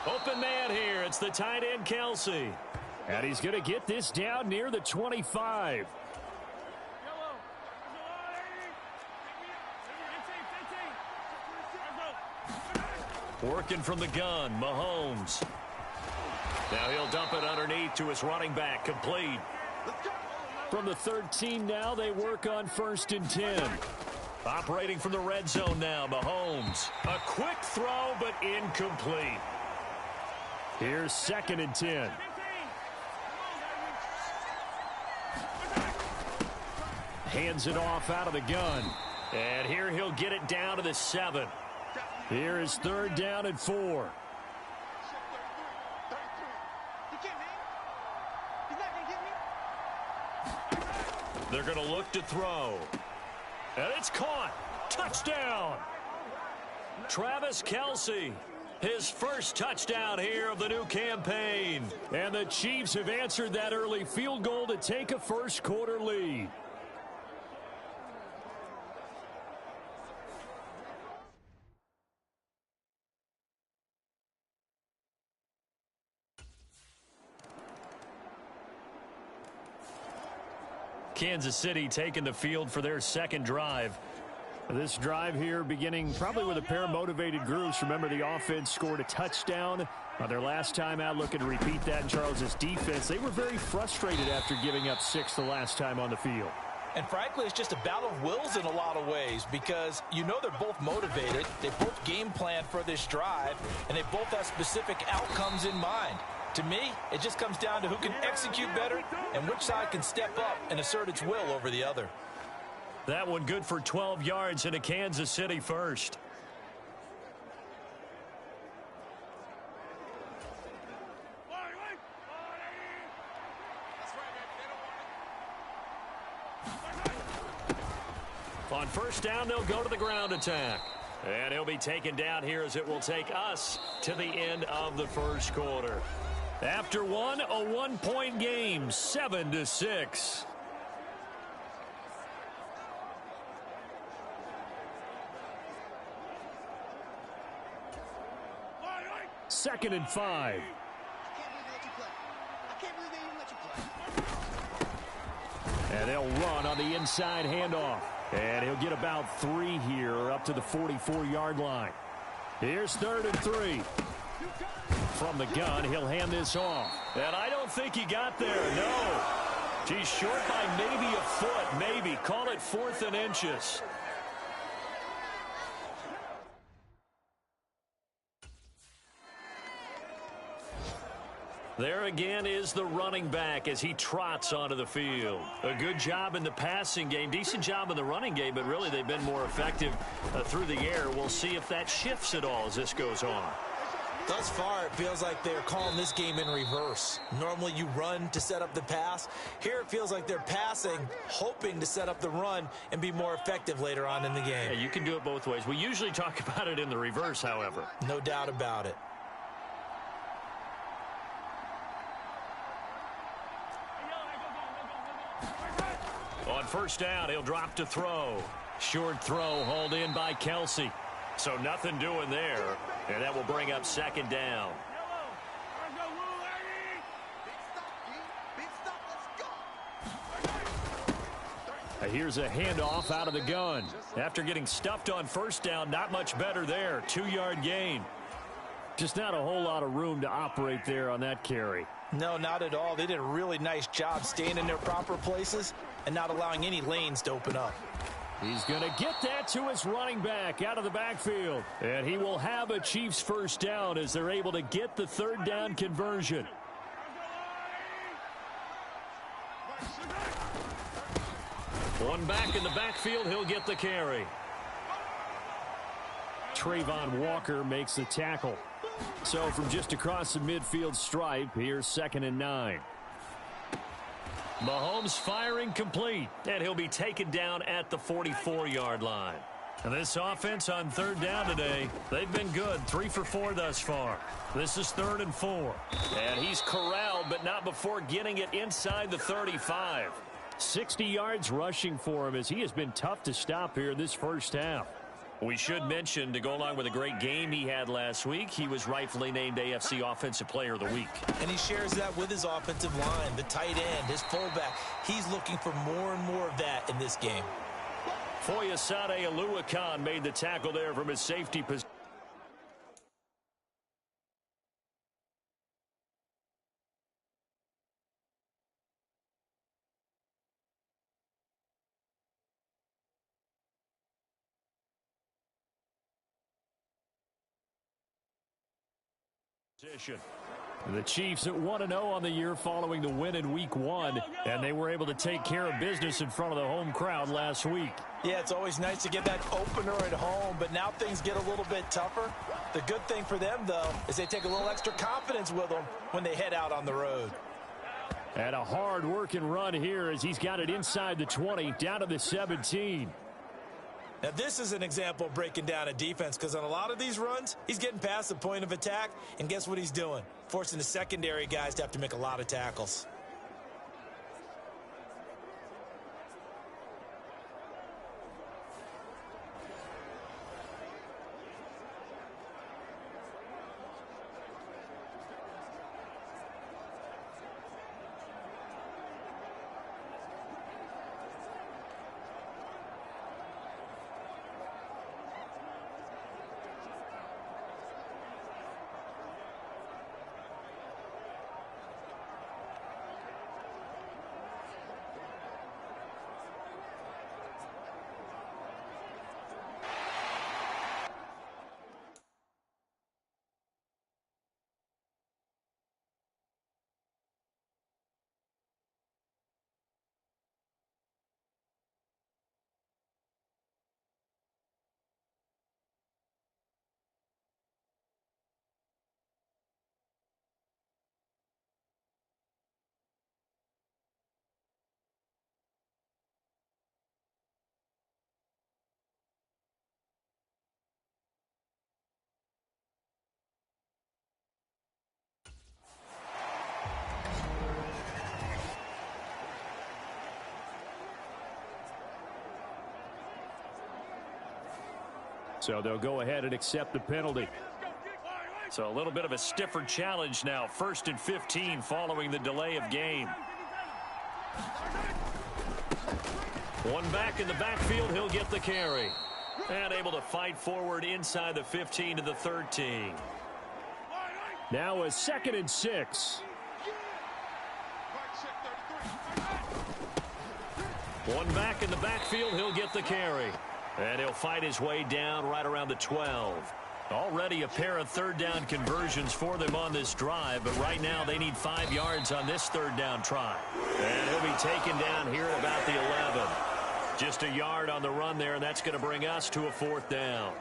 Open man here. It's the tight end, Kelsey. And he's going to get this down near the 25. Working from the gun, Mahomes. Now he'll dump it underneath to his running back, complete. From the 13 now, they work on 1st and 10. Operating from the red zone now, Mahomes. A quick throw, but incomplete. Here's 2nd and 10. Hands it off out of the gun. And here he'll get it down to the 7. Here is 3rd down and 4. They're going to look to throw. And it's caught. Touchdown. Travis Kelsey. His first touchdown here of the new campaign. And the Chiefs have answered that early field goal to take a first-quarter lead. Kansas City taking the field for their second drive. This drive here beginning probably with a pair of motivated groups. Remember, the offense scored a touchdown on their last time out, looking to repeat that in Charles's defense. They were very frustrated after giving up 6 the last time on the field. And frankly, it's just a battle of wills in a lot of ways, because you know they're both motivated. They both game plan for this drive, and they both have specific outcomes in mind. To me, it just comes down to who can execute better and which side can step up and assert its will over the other. That one good for 12 yards and a Kansas City first. On first down, they'll go to the ground attack. And he'll be taken down here as it will take us to the end of the first quarter. After one, a 1-point game, 7-6. Second and 5. And they'll run on the inside handoff. And he'll get about 3 here up to the 44-yard line. Here's 3rd and 3. From the gun, he'll hand this off. And I don't think he got there, no. He's short by maybe a foot, maybe. Call it 4th and inches. There again is the running back as he trots onto the field. A good job in the passing game, decent job in the running game, but really they've been more effective through the air. We'll see if that shifts at all as this goes on. Thus far, it feels like they're calling this game in reverse. Normally you run to set up the pass. Here it feels like they're passing, hoping to set up the run and be more effective later on in the game. Yeah, you can do it both ways. We usually talk about it in the reverse, however. No doubt about it. On first down, he'll drop to throw. Short throw hauled in by Kelsey. So nothing doing there. And that will bring up second down. Here's a handoff out of the gun. After getting stuffed on first down, not much better there. 2-yard gain. Just not a whole lot of room to operate there on that carry. No, not at all. They did a really nice job staying in their proper places and not allowing any lanes to open up. He's going to get that to his running back out of the backfield. And he will have a Chiefs first down as they're able to get the third down conversion. One back in the backfield, he'll get the carry. Trayvon Walker makes the tackle. So from just across the midfield stripe, here's 2nd and 9. Mahomes firing complete, and he'll be taken down at the 44-yard line. And this offense on third down today, they've been good, 3 for 4 thus far. This is 3rd and 4. And he's corralled, but not before getting it inside the 35. 60 yards rushing for him as he has been tough to stop here this first half. We should mention, to go along with a great game he had last week, he was rightfully named AFC Offensive Player of the Week. And he shares that with his offensive line, the tight end, his fullback. He's looking for more and more of that in this game. Foyesade Oluwakan made the tackle there from his safety position. The Chiefs at 1-0 on the year following the win in Week 1, and they were able to take care of business in front of the home crowd last week. Yeah, it's always nice to get that opener at home, but now things get a little bit tougher. The good thing for them, though, is they take a little extra confidence with them when they head out on the road. And a hard-working run here as he's got it inside the 20, down to the 17. Now, this is an example of breaking down a defense, because on a lot of these runs, he's getting past the point of attack, and guess what he's doing? Forcing the secondary guys to have to make a lot of tackles. So they'll go ahead and accept the penalty. So a little bit of a stiffer challenge now. 1st and 15 following the delay of game. One back in the backfield, he'll get the carry. And able to fight forward inside the 15 to the 13. Now a 2nd and 6. One back in the backfield, he'll get the carry. And he'll fight his way down right around the 12. Already a pair of third down conversions for them on this drive, but right now they need 5 yards on this third down try. And he'll be taken down here at about the 11. Just a yard on the run there, and that's going to bring us to a 4th down.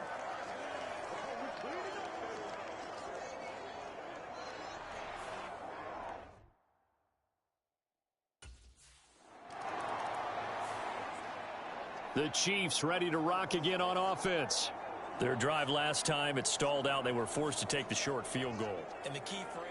The Chiefs ready to rock again on offense. Their drive last time, it stalled out. They were forced to take the short field goal. And the key phrase.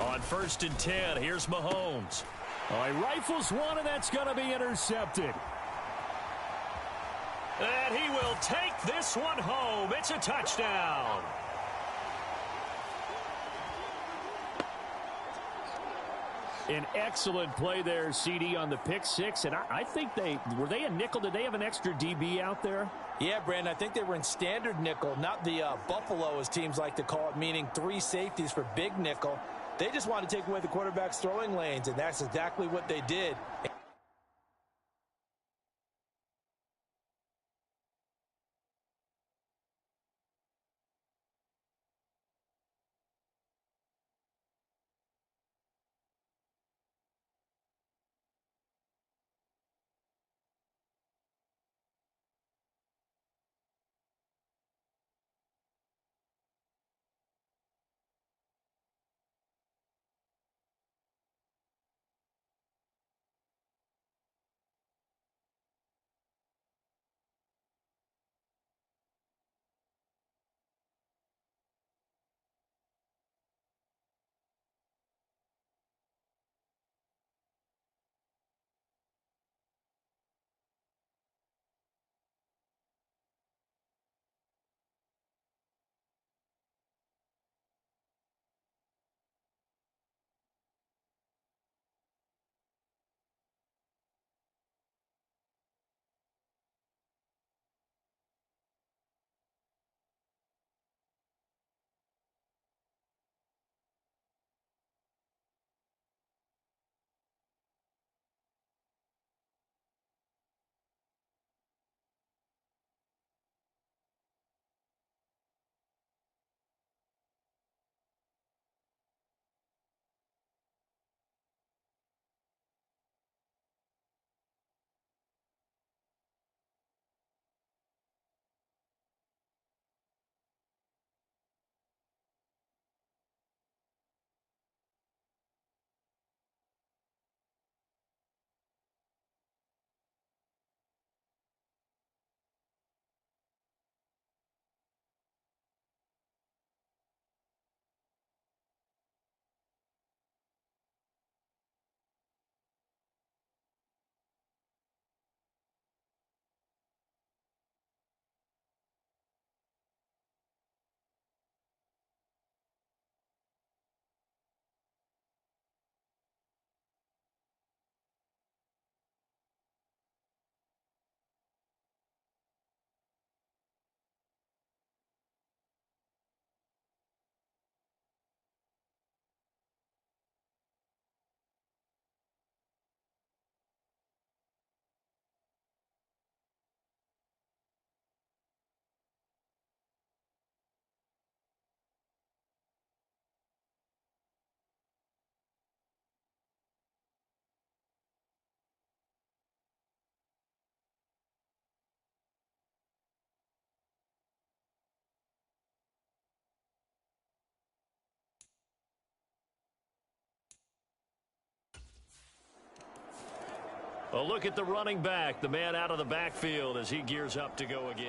On 1st and 10, here's Mahomes. All right, rifles one, and that's going to be intercepted. And he will take this one home. It's a touchdown. An excellent play there, CD, on the pick six. And I think were they a nickel? Did they have an extra DB out there? Yeah, Brandon, I think they were in standard nickel, not the Buffalo, as teams like to call it, meaning 3 safeties for big nickel. They just want to take away the quarterback's throwing lanes, and that's exactly what they did. A look at the running back, the man out of the backfield as he gears up to go again.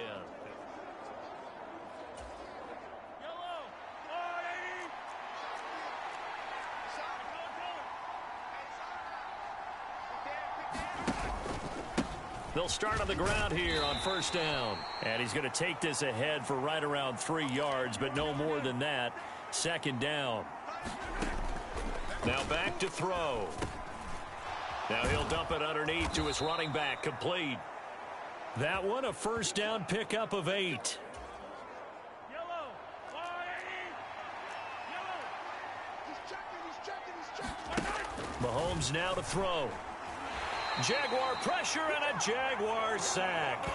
They'll start on the ground here on first down. And he's going to take this ahead for right around 3 yards, but no more than that. Second down. Now back to throw. Now he'll dump it underneath to his running back, complete. That one a first down pickup of 8. Mahomes now to throw. Jaguar pressure and a Jaguar sack.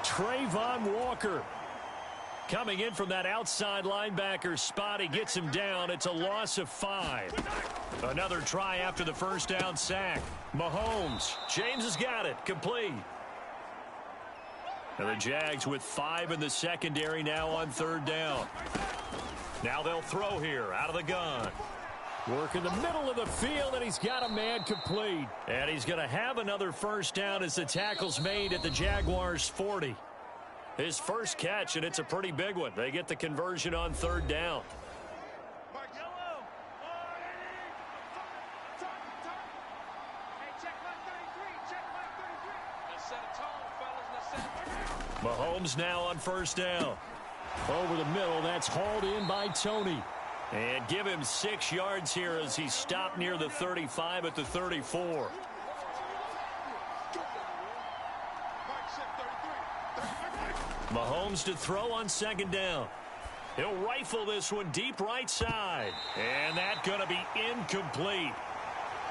Trayvon Walker coming in from that outside linebacker spot. He gets him down. It's a loss of 5. Another try after the first down sack. Mahomes. James has got it. Complete. And the Jags with 5 in the secondary now on third down. Now they'll throw here out of the gun. Work in the middle of the field, and he's got a man complete. And he's going to have another first down as the tackle's made at the Jaguars' 40. His first catch, and it's a pretty big one. They get the conversion on third down. Mahomes now on first down. Over the middle, that's hauled in by Tony. And give him 6 yards here as he stopped near the 35 at the 34. Mahomes to throw on second down. He'll rifle this one deep right side. And that's going to be incomplete.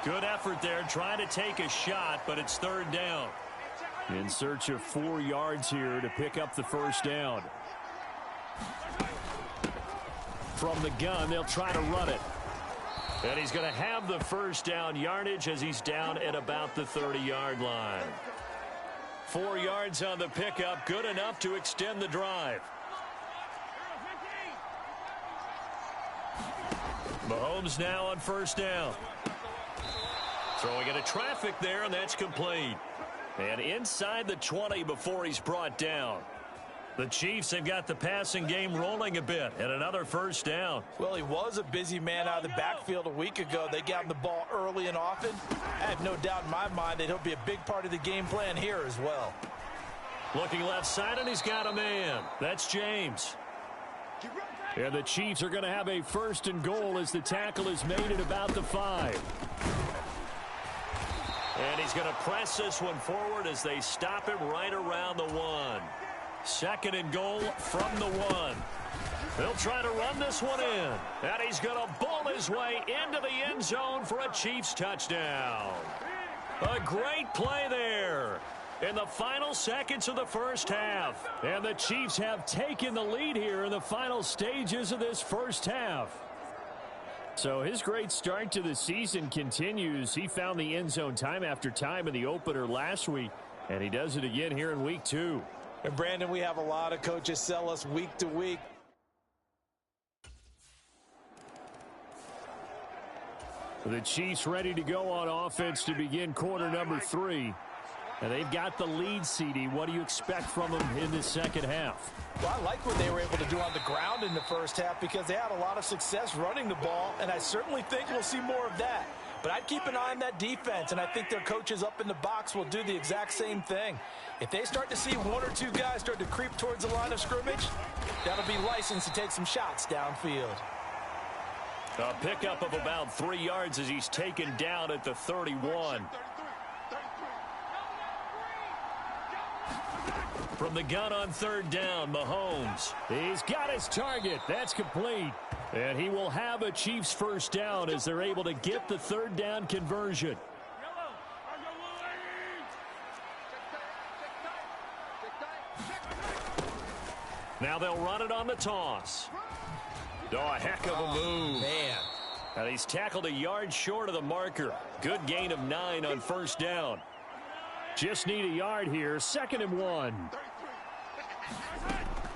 Good effort there trying to take a shot, but it's third down. In search of 4 yards here to pick up the first down. From the gun, they'll try to run it. And he's going to have the first down yardage as he's down at about the 30-yard line. 4 yards on the pickup, good enough to extend the drive. Mahomes now on first down. Throwing into traffic there, and that's complete. And inside the 20 before he's brought down. The Chiefs have got the passing game rolling a bit, and another first down. Well, he was a busy man out of the backfield a week ago. They got him the ball early and often. I have no doubt in my mind that he'll be a big part of the game plan here as well. Looking left side, and he's got a man. That's James. And the Chiefs are going to have a first and goal as the tackle is made at about the 5. And he's going to press this one forward as they stop him right around the 1. Second and goal from the 1. They'll try to run this one in. And he's going to bull his way into the end zone for a Chiefs touchdown. A great play there in the final seconds of the first half. And the Chiefs have taken the lead here in the final stages of this first half. So his great start to the season continues. He found the end zone time after time in the opener last week, and he does it again here in week 2. And Brandon, we have a lot of coaches sell us week to week. The Chiefs ready to go on offense to begin quarter number 3. And they've got the lead, CD. What do you expect from them in the second half? Well, I like what they were able to do on the ground in the first half because they had a lot of success running the ball, and I certainly think we'll see more of that. But I'd keep an eye on that defense, and I think their coaches up in the box will do the exact same thing. If they start to see 1 or 2 guys start to creep towards the line of scrimmage, that'll be licensed to take some shots downfield. A pickup of about 3 yards as he's taken down at the 31. From the gun on third down, Mahomes. He's got his target. That's complete. And he will have a Chiefs first down as they're able to get the third down conversion. Now they'll run it on the toss. Oh, a heck of a move. Man. And he's tackled a yard short of the marker. Good gain of 9 on first down. Just need a yard here. Second and 1.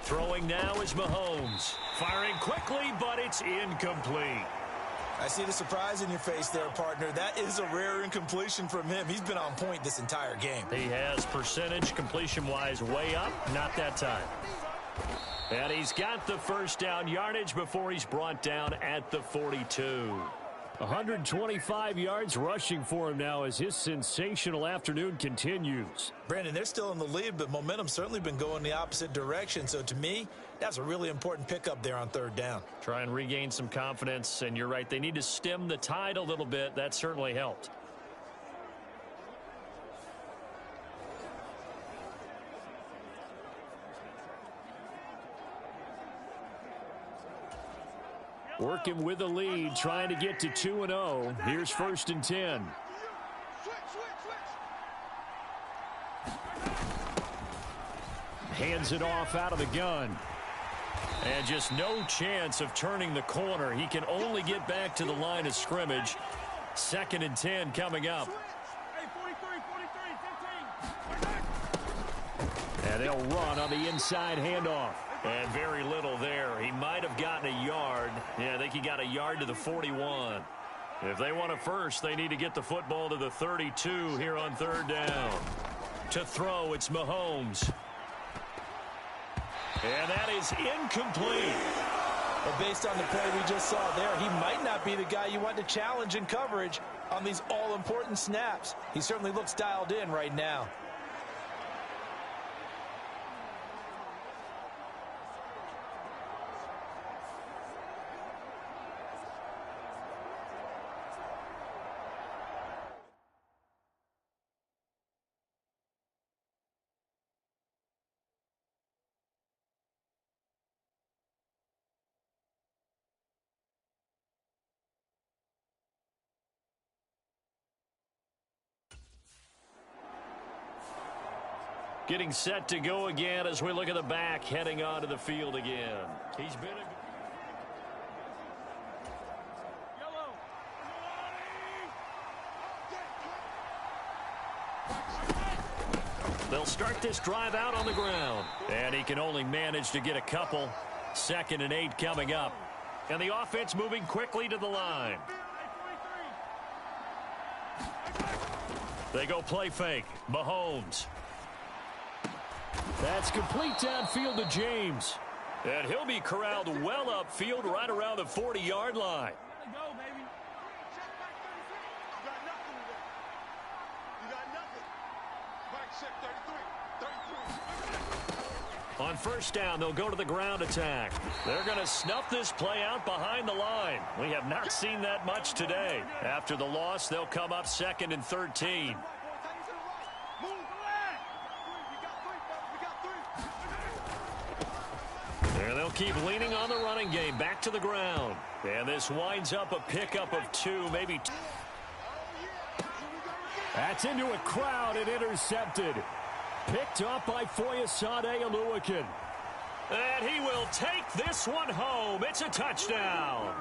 Throwing now is Mahomes. Firing quickly, but it's incomplete. I see the surprise in your face there, partner. That is a rare incompletion from him. He's been on point this entire game. He has percentage completion-wise way up. Not that time. And he's got the first down yardage before he's brought down at the 42. 125 yards rushing for him now as his sensational afternoon continues. Brandon, they're still in the lead, but momentum's certainly been going the opposite direction. So to me, that's a really important pickup there on third down. Try and regain some confidence, and you're right. They need to stem the tide a little bit. That certainly helped. Working with the lead, trying to get to 2-0. Here's first and 10. Hands it off out of the gun. And just no chance of turning the corner. He can only get back to the line of scrimmage. Second and 10 coming up. And they'll run on the inside handoff. And very little there. He might have gotten a yard. Yeah, I think he got a yard to the 41. If they want a first, they need to get the football to the 32 here on third down. To throw, it's Mahomes. And that is incomplete. But based on the play we just saw there, he might not be the guy you want to challenge in coverage on these all-important snaps. He certainly looks dialed in right now. Getting set to go again as we look at the back heading onto the field again. He's been a... They'll start this drive out on the ground. And he can only manage to get a couple. 2nd and 8 coming up. And the offense moving quickly to the line. They go play fake. Mahomes. That's complete downfield to James. And he'll be corralled well upfield right around the 40-yard line. Go, baby. You got nothing today. You got nothing. Mike check 33. On first down, they'll go to the ground attack. They're going to snuff this play out behind the line. We have not seen that much today. After the loss, they'll come up 2nd and 13. And they'll keep leaning on the running game. Back to the ground. And this winds up a pickup of 2, maybe. That's into a crowd and intercepted. Picked up by Foyesade Oluwakin. And he will take this one home. It's a touchdown.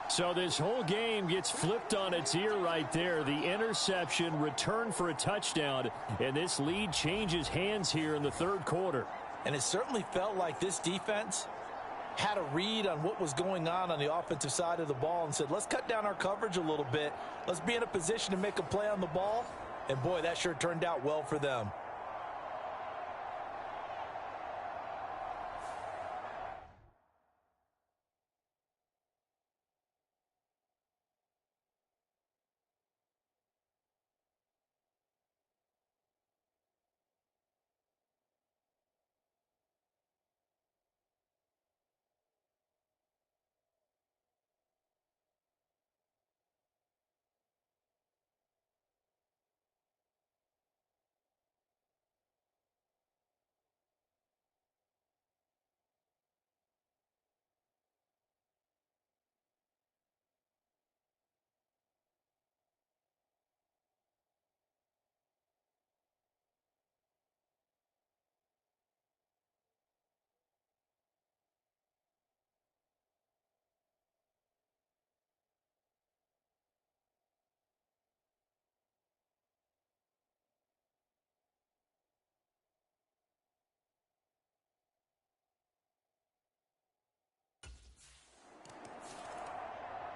So this whole game gets flipped on its ear right there. The interception, return for a touchdown, and this lead changes hands here in the 3rd quarter. And it certainly felt like this defense had a read on what was going on the offensive side of the ball and said, let's cut down our coverage a little bit. Let's be in a position to make a play on the ball. And, boy, that sure turned out well for them.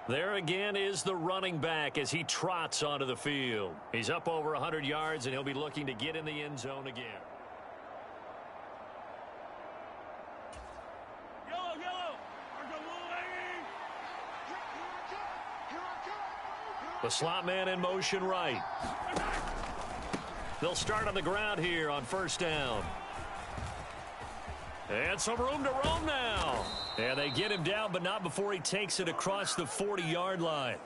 There again is the running back as he trots onto the field. He's up over 100 yards, and he'll be looking to get in the end zone again. Yellow. The slot man in motion right. They'll start on the ground here on first down. And some room to roam now. And they get him down, but not before he takes it across the 40-yard line.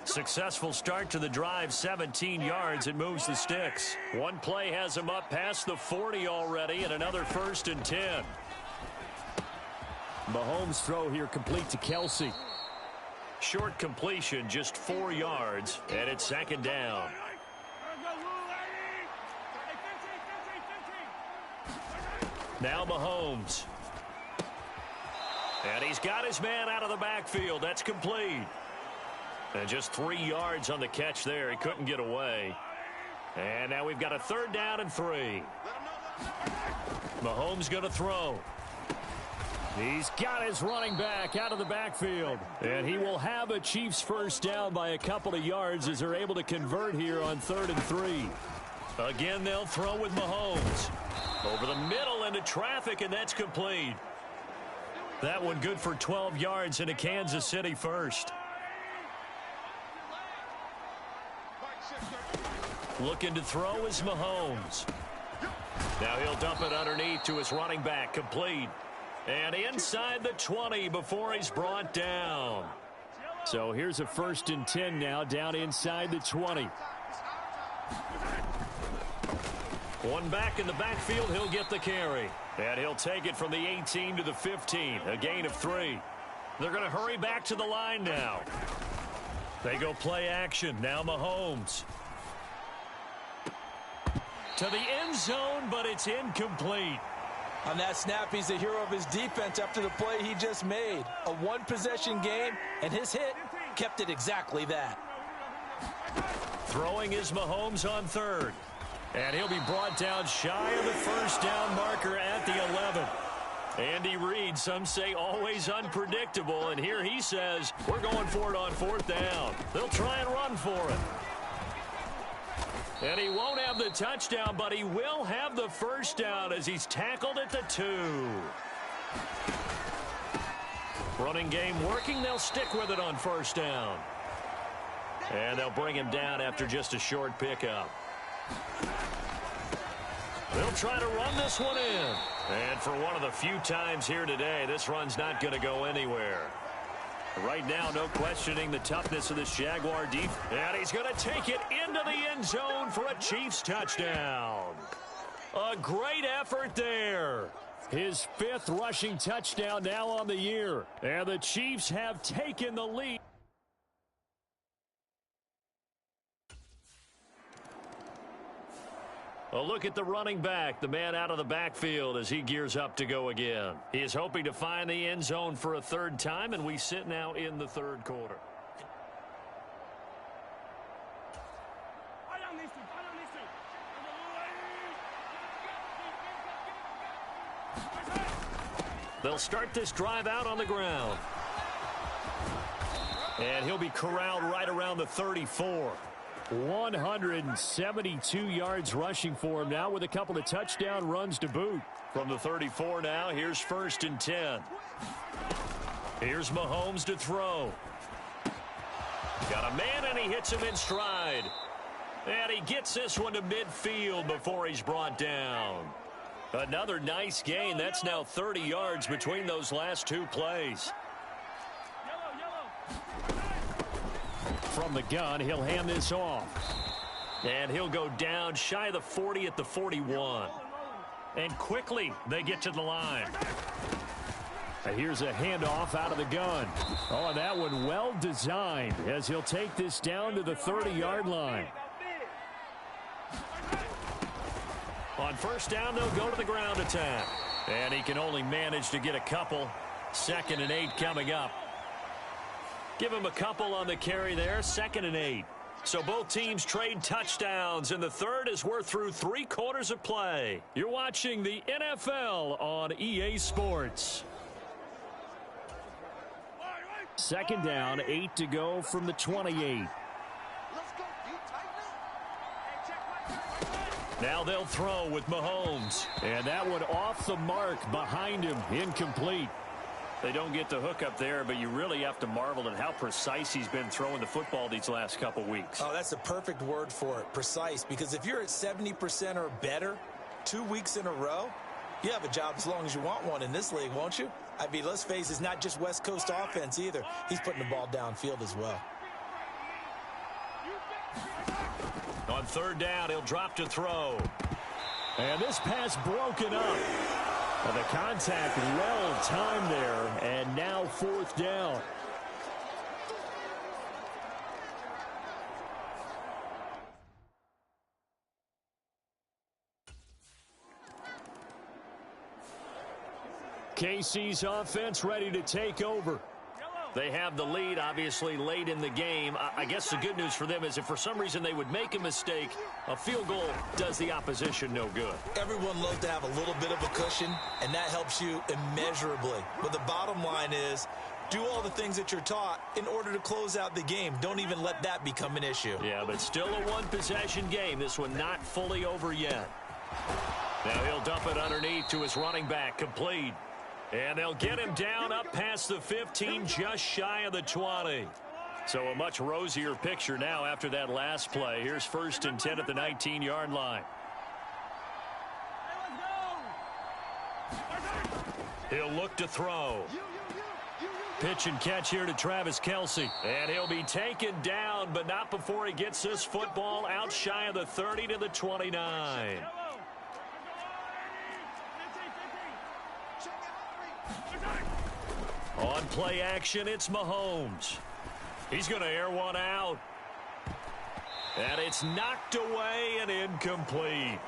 Successful start to the drive, 17 yards, and moves the sticks. One play has him up past the 40 already, and another 1st and 10. Mahomes' throw here complete to Kelsey. Short completion, just 4 yards, and it's 2nd down. Now Mahomes. And he's got his man out of the backfield. That's complete. And just 3 yards on the catch there. He couldn't get away. And now we've got a 3rd down and 3. Mahomes going to throw. He's got his running back out of the backfield. And he will have a Chiefs first down by a couple of yards as they're able to convert here on 3rd and 3. Again, they'll throw with Mahomes. Over the middle into traffic, and that's complete. That one good for 12 yards into Kansas City first. Looking to throw is Mahomes. Now he'll dump it underneath to his running back, complete. And inside the 20 before he's brought down. So here's a 1st and 10 now, down inside the 20. One back in the backfield, he'll get the carry. And he'll take it from the 18 to the 15, a gain of 3. They're going to hurry back to the line now. They go play action. Now Mahomes. To the end zone, but it's incomplete. On that snap, he's the hero of his defense after the play he just made. A one-possession game, and his hit kept it exactly that. Throwing is Mahomes on third. And he'll be brought down shy of the first down marker at the 11. Andy Reid, some say always unpredictable, and here he says, we're going for it on fourth down. They'll try and run for it. And he won't have the touchdown, but he will have the first down as he's tackled at the 2. Running game working. They'll stick with it on first down. And they'll bring him down after just a short pickup. They'll try to run this one in. And for one of the few times here today, this run's not going to go anywhere. Right now, no questioning the toughness of this Jaguar defense. And he's going to take it into the end zone for a Chiefs touchdown. A great effort there. His 5th rushing touchdown now on the year. And the Chiefs have taken the lead. A look at the running back, the man out of the backfield as he gears up to go again. He is hoping to find the end zone for a 3rd time, and we sit now in the 3rd quarter. They'll start this drive out on the ground. And he'll be corralled right around the 34. 172 yards rushing for him now with a couple of touchdown runs to boot. From the 34 now, here's 1st and 10. Here's Mahomes to throw. Got a man, and he hits him in stride. And he gets this one to midfield before he's brought down. Another nice gain. That's now 30 yards between those last 2 plays. From the gun, he'll hand this off. And he'll go down shy of the 40 at the 41. And quickly, they get to the line. Here's a handoff out of the gun. Oh, and that one well designed as he'll take this down to the 30-yard line. On first down, they'll go to the ground attack. And he can only manage to get a couple. 2nd and 8 coming up. Give him a couple on the carry there. 2nd and 8. So both teams trade touchdowns, and the 3rd as we're through 3 quarters of play. You're watching the NFL on EA Sports. 2nd down, 8 to go from the 28. Now they'll throw with Mahomes. And that one off the mark behind him. Incomplete. They don't get the hook up there, but you really have to marvel at how precise he's been throwing the football these last couple weeks. Oh, that's a perfect word for it, precise, because if you're at 70% or better 2 weeks in a row, you have a job as long as you want one in this league, won't you? I mean, let's face it, it's not just West Coast offense either. He's putting the ball downfield as well. On 3rd down, he'll drop to throw. And this pass broken up. And the contact well timed there, and now 4th down. KC's offense ready to take over. They have the lead, obviously, late in the game. I guess the good news for them is if for some reason they would make a mistake, a field goal does the opposition no good. Everyone loves to have a little bit of a cushion, and that helps you immeasurably. But the bottom line is, do all the things that you're taught in order to close out the game. Don't even let that become an issue. Yeah, but still a one-possession game. This one not fully over yet. Now he'll dump it underneath to his running back, complete. And they'll get him down up past the 15, just shy of the 20. So a much rosier picture now after that last play. Here's 1st and 10 at the 19-yard line. He'll look to throw. Pitch and catch here to Travis Kelce. And he'll be taken down, but not before he gets this football out shy of the 30 to the 29. On play action, it's Mahomes. He's going to air one out. And it's knocked away and incomplete.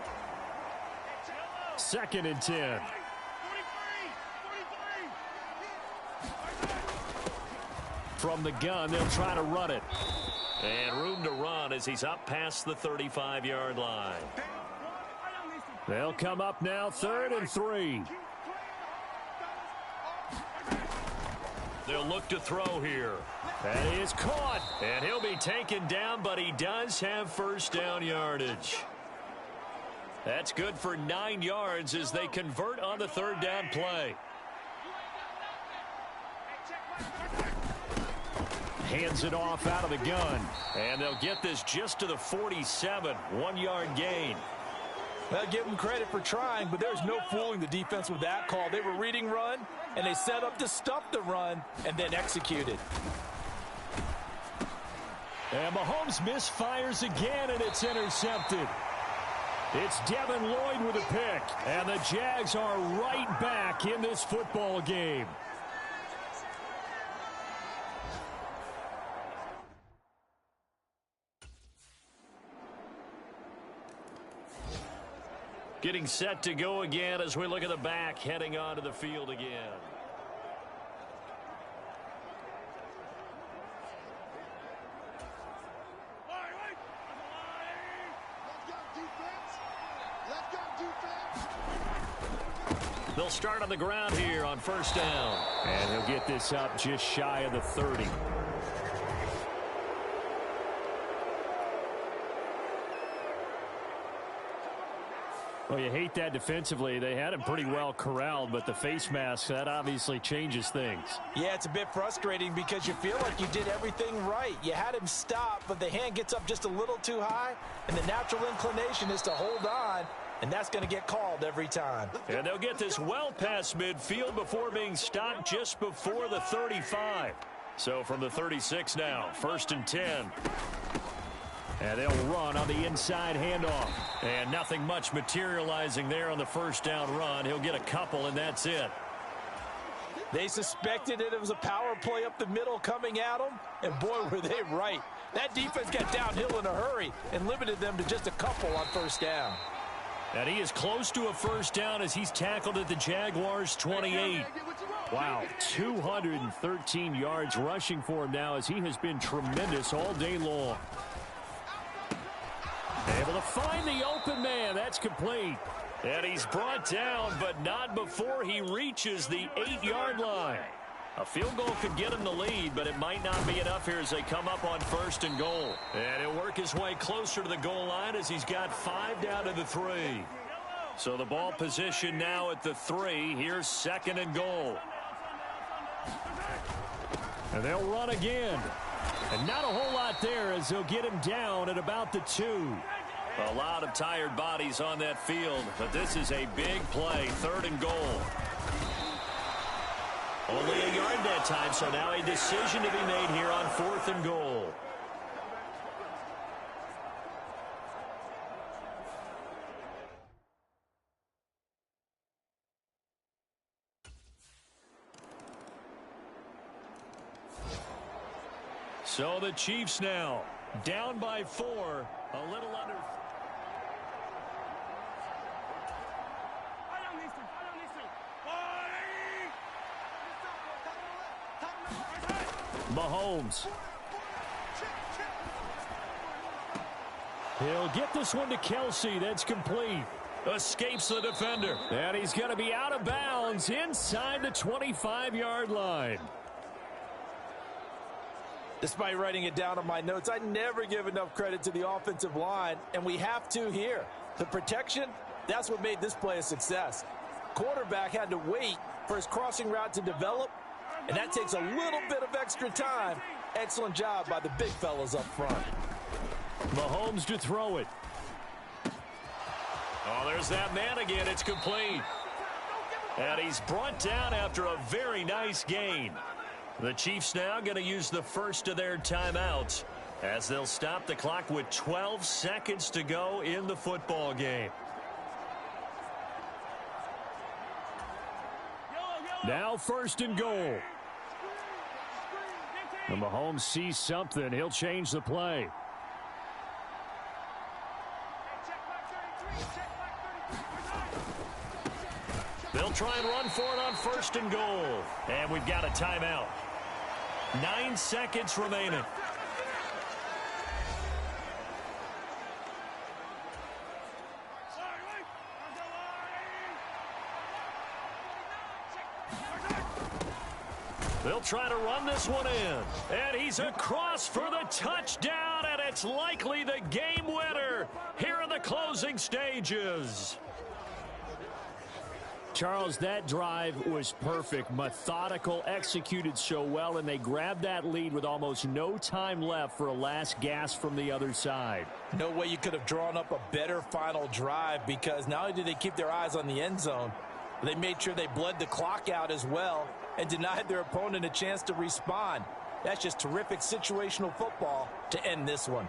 2nd and 10. From the gun, they'll try to run it. And room to run as he's up past the 35-yard line. They'll come up now, 3rd and 3. They'll look to throw here. That is caught. And he'll be taken down, but he does have first down yardage. That's good for 9 yards as they convert on the 3rd down play. Hands it off out of the gun. And they'll get this just to the 47. 1-yard gain. Well, give them credit for trying, but there's no fooling the defense with that call. They were reading run, and they set up to stuff the run, and then executed. And Mahomes misfires again, and it's intercepted. It's Devin Lloyd with a pick, and the Jags are right back in this football game. Getting set to go again as we look at the back heading onto the field again. They'll start on the ground here on 1st down. And he'll get this up just shy of the 30. Well, you hate that defensively. They had him pretty well corralled, but the face mask, that obviously changes things. Yeah, it's a bit frustrating because you feel like you did everything right. You had him stop, but the hand gets up just a little too high, and the natural inclination is to hold on, and that's going to get called every time. And they'll get this well past midfield before being stopped just before the 35. So from the 36 now, 1st and 10. And they'll run on the inside handoff. And nothing much materializing there on the 1st down run. He'll get a couple, and that's it. They suspected it was a power play up the middle coming at them, and boy, were they right. That defense got downhill in a hurry and limited them to just a couple on 1st down. And he is close to a 1st down as he's tackled at the Jaguars' 28. Wow, 213 yards rushing for him now as he has been tremendous all day long. Able to find the open man. That's complete. And he's brought down, but not before he reaches the 8-yard line. A field goal could get him the lead, but it might not be enough here as they come up on 1st and goal. And he'll work his way closer to the goal line as he's got 5 down to the 3. So the ball position now at the 3. Here's 2nd and goal. And they'll run again. And not a whole lot there as they'll get him down at about the 2. A lot of tired bodies on that field, but this is a big play. 3rd and goal. Only a yard that time, so now a decision to be made here on 4th and goal. So the Chiefs now down by 4, a little under. Mahomes. He'll get this one to Kelsey. That's complete. Escapes the defender. And he's going to be out of bounds inside the 25-yard line. Despite writing it down on my notes, I never give enough credit to the offensive line, and we have to here. The protection, that's what made this play a success. Quarterback had to wait for his crossing route to develop, and that takes a little bit of extra time. Excellent job by the big fellas up front. Mahomes to throw it. Oh, there's that man again. It's complete. And he's brought down after a very nice gain. The Chiefs now going to use the first of their timeouts as they'll stop the clock with 12 seconds to go in the football game. Now 1st and goal. And Mahomes sees something. He'll change the play. They'll try and run for it on 1st and goal. And we've got a timeout. 9 seconds remaining. They'll try to run this one in. And he's across for the touchdown, and it's likely the game winner here in the closing stages. Charles, that drive was perfect, methodical, executed so well, and they grabbed that lead with almost no time left for a last gasp from the other side. No way you could have drawn up a better final drive, because not only did they keep their eyes on the end zone, they made sure they bled the clock out as well and denied their opponent a chance to respond. That's just terrific situational football to end this one.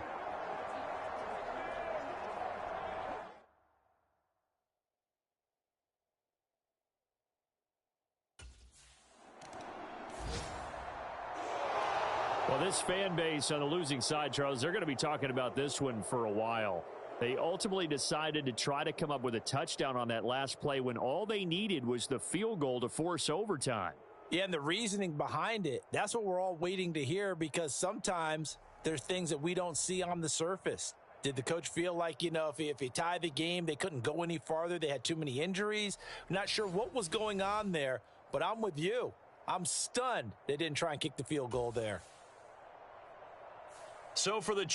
Well, this fan base on the losing side, Charles, they're going to be talking about this one for a while. They ultimately decided to try to come up with a touchdown on that last play when all they needed was the field goal to force overtime. Yeah, and the reasoning behind it, that's what we're all waiting to hear, because sometimes there's things that we don't see on the surface. Did the coach feel like, if he tied the game, they couldn't go any farther, they had too many injuries? I'm not sure what was going on there, but I'm with you. I'm stunned they didn't try and kick the field goal there. So for the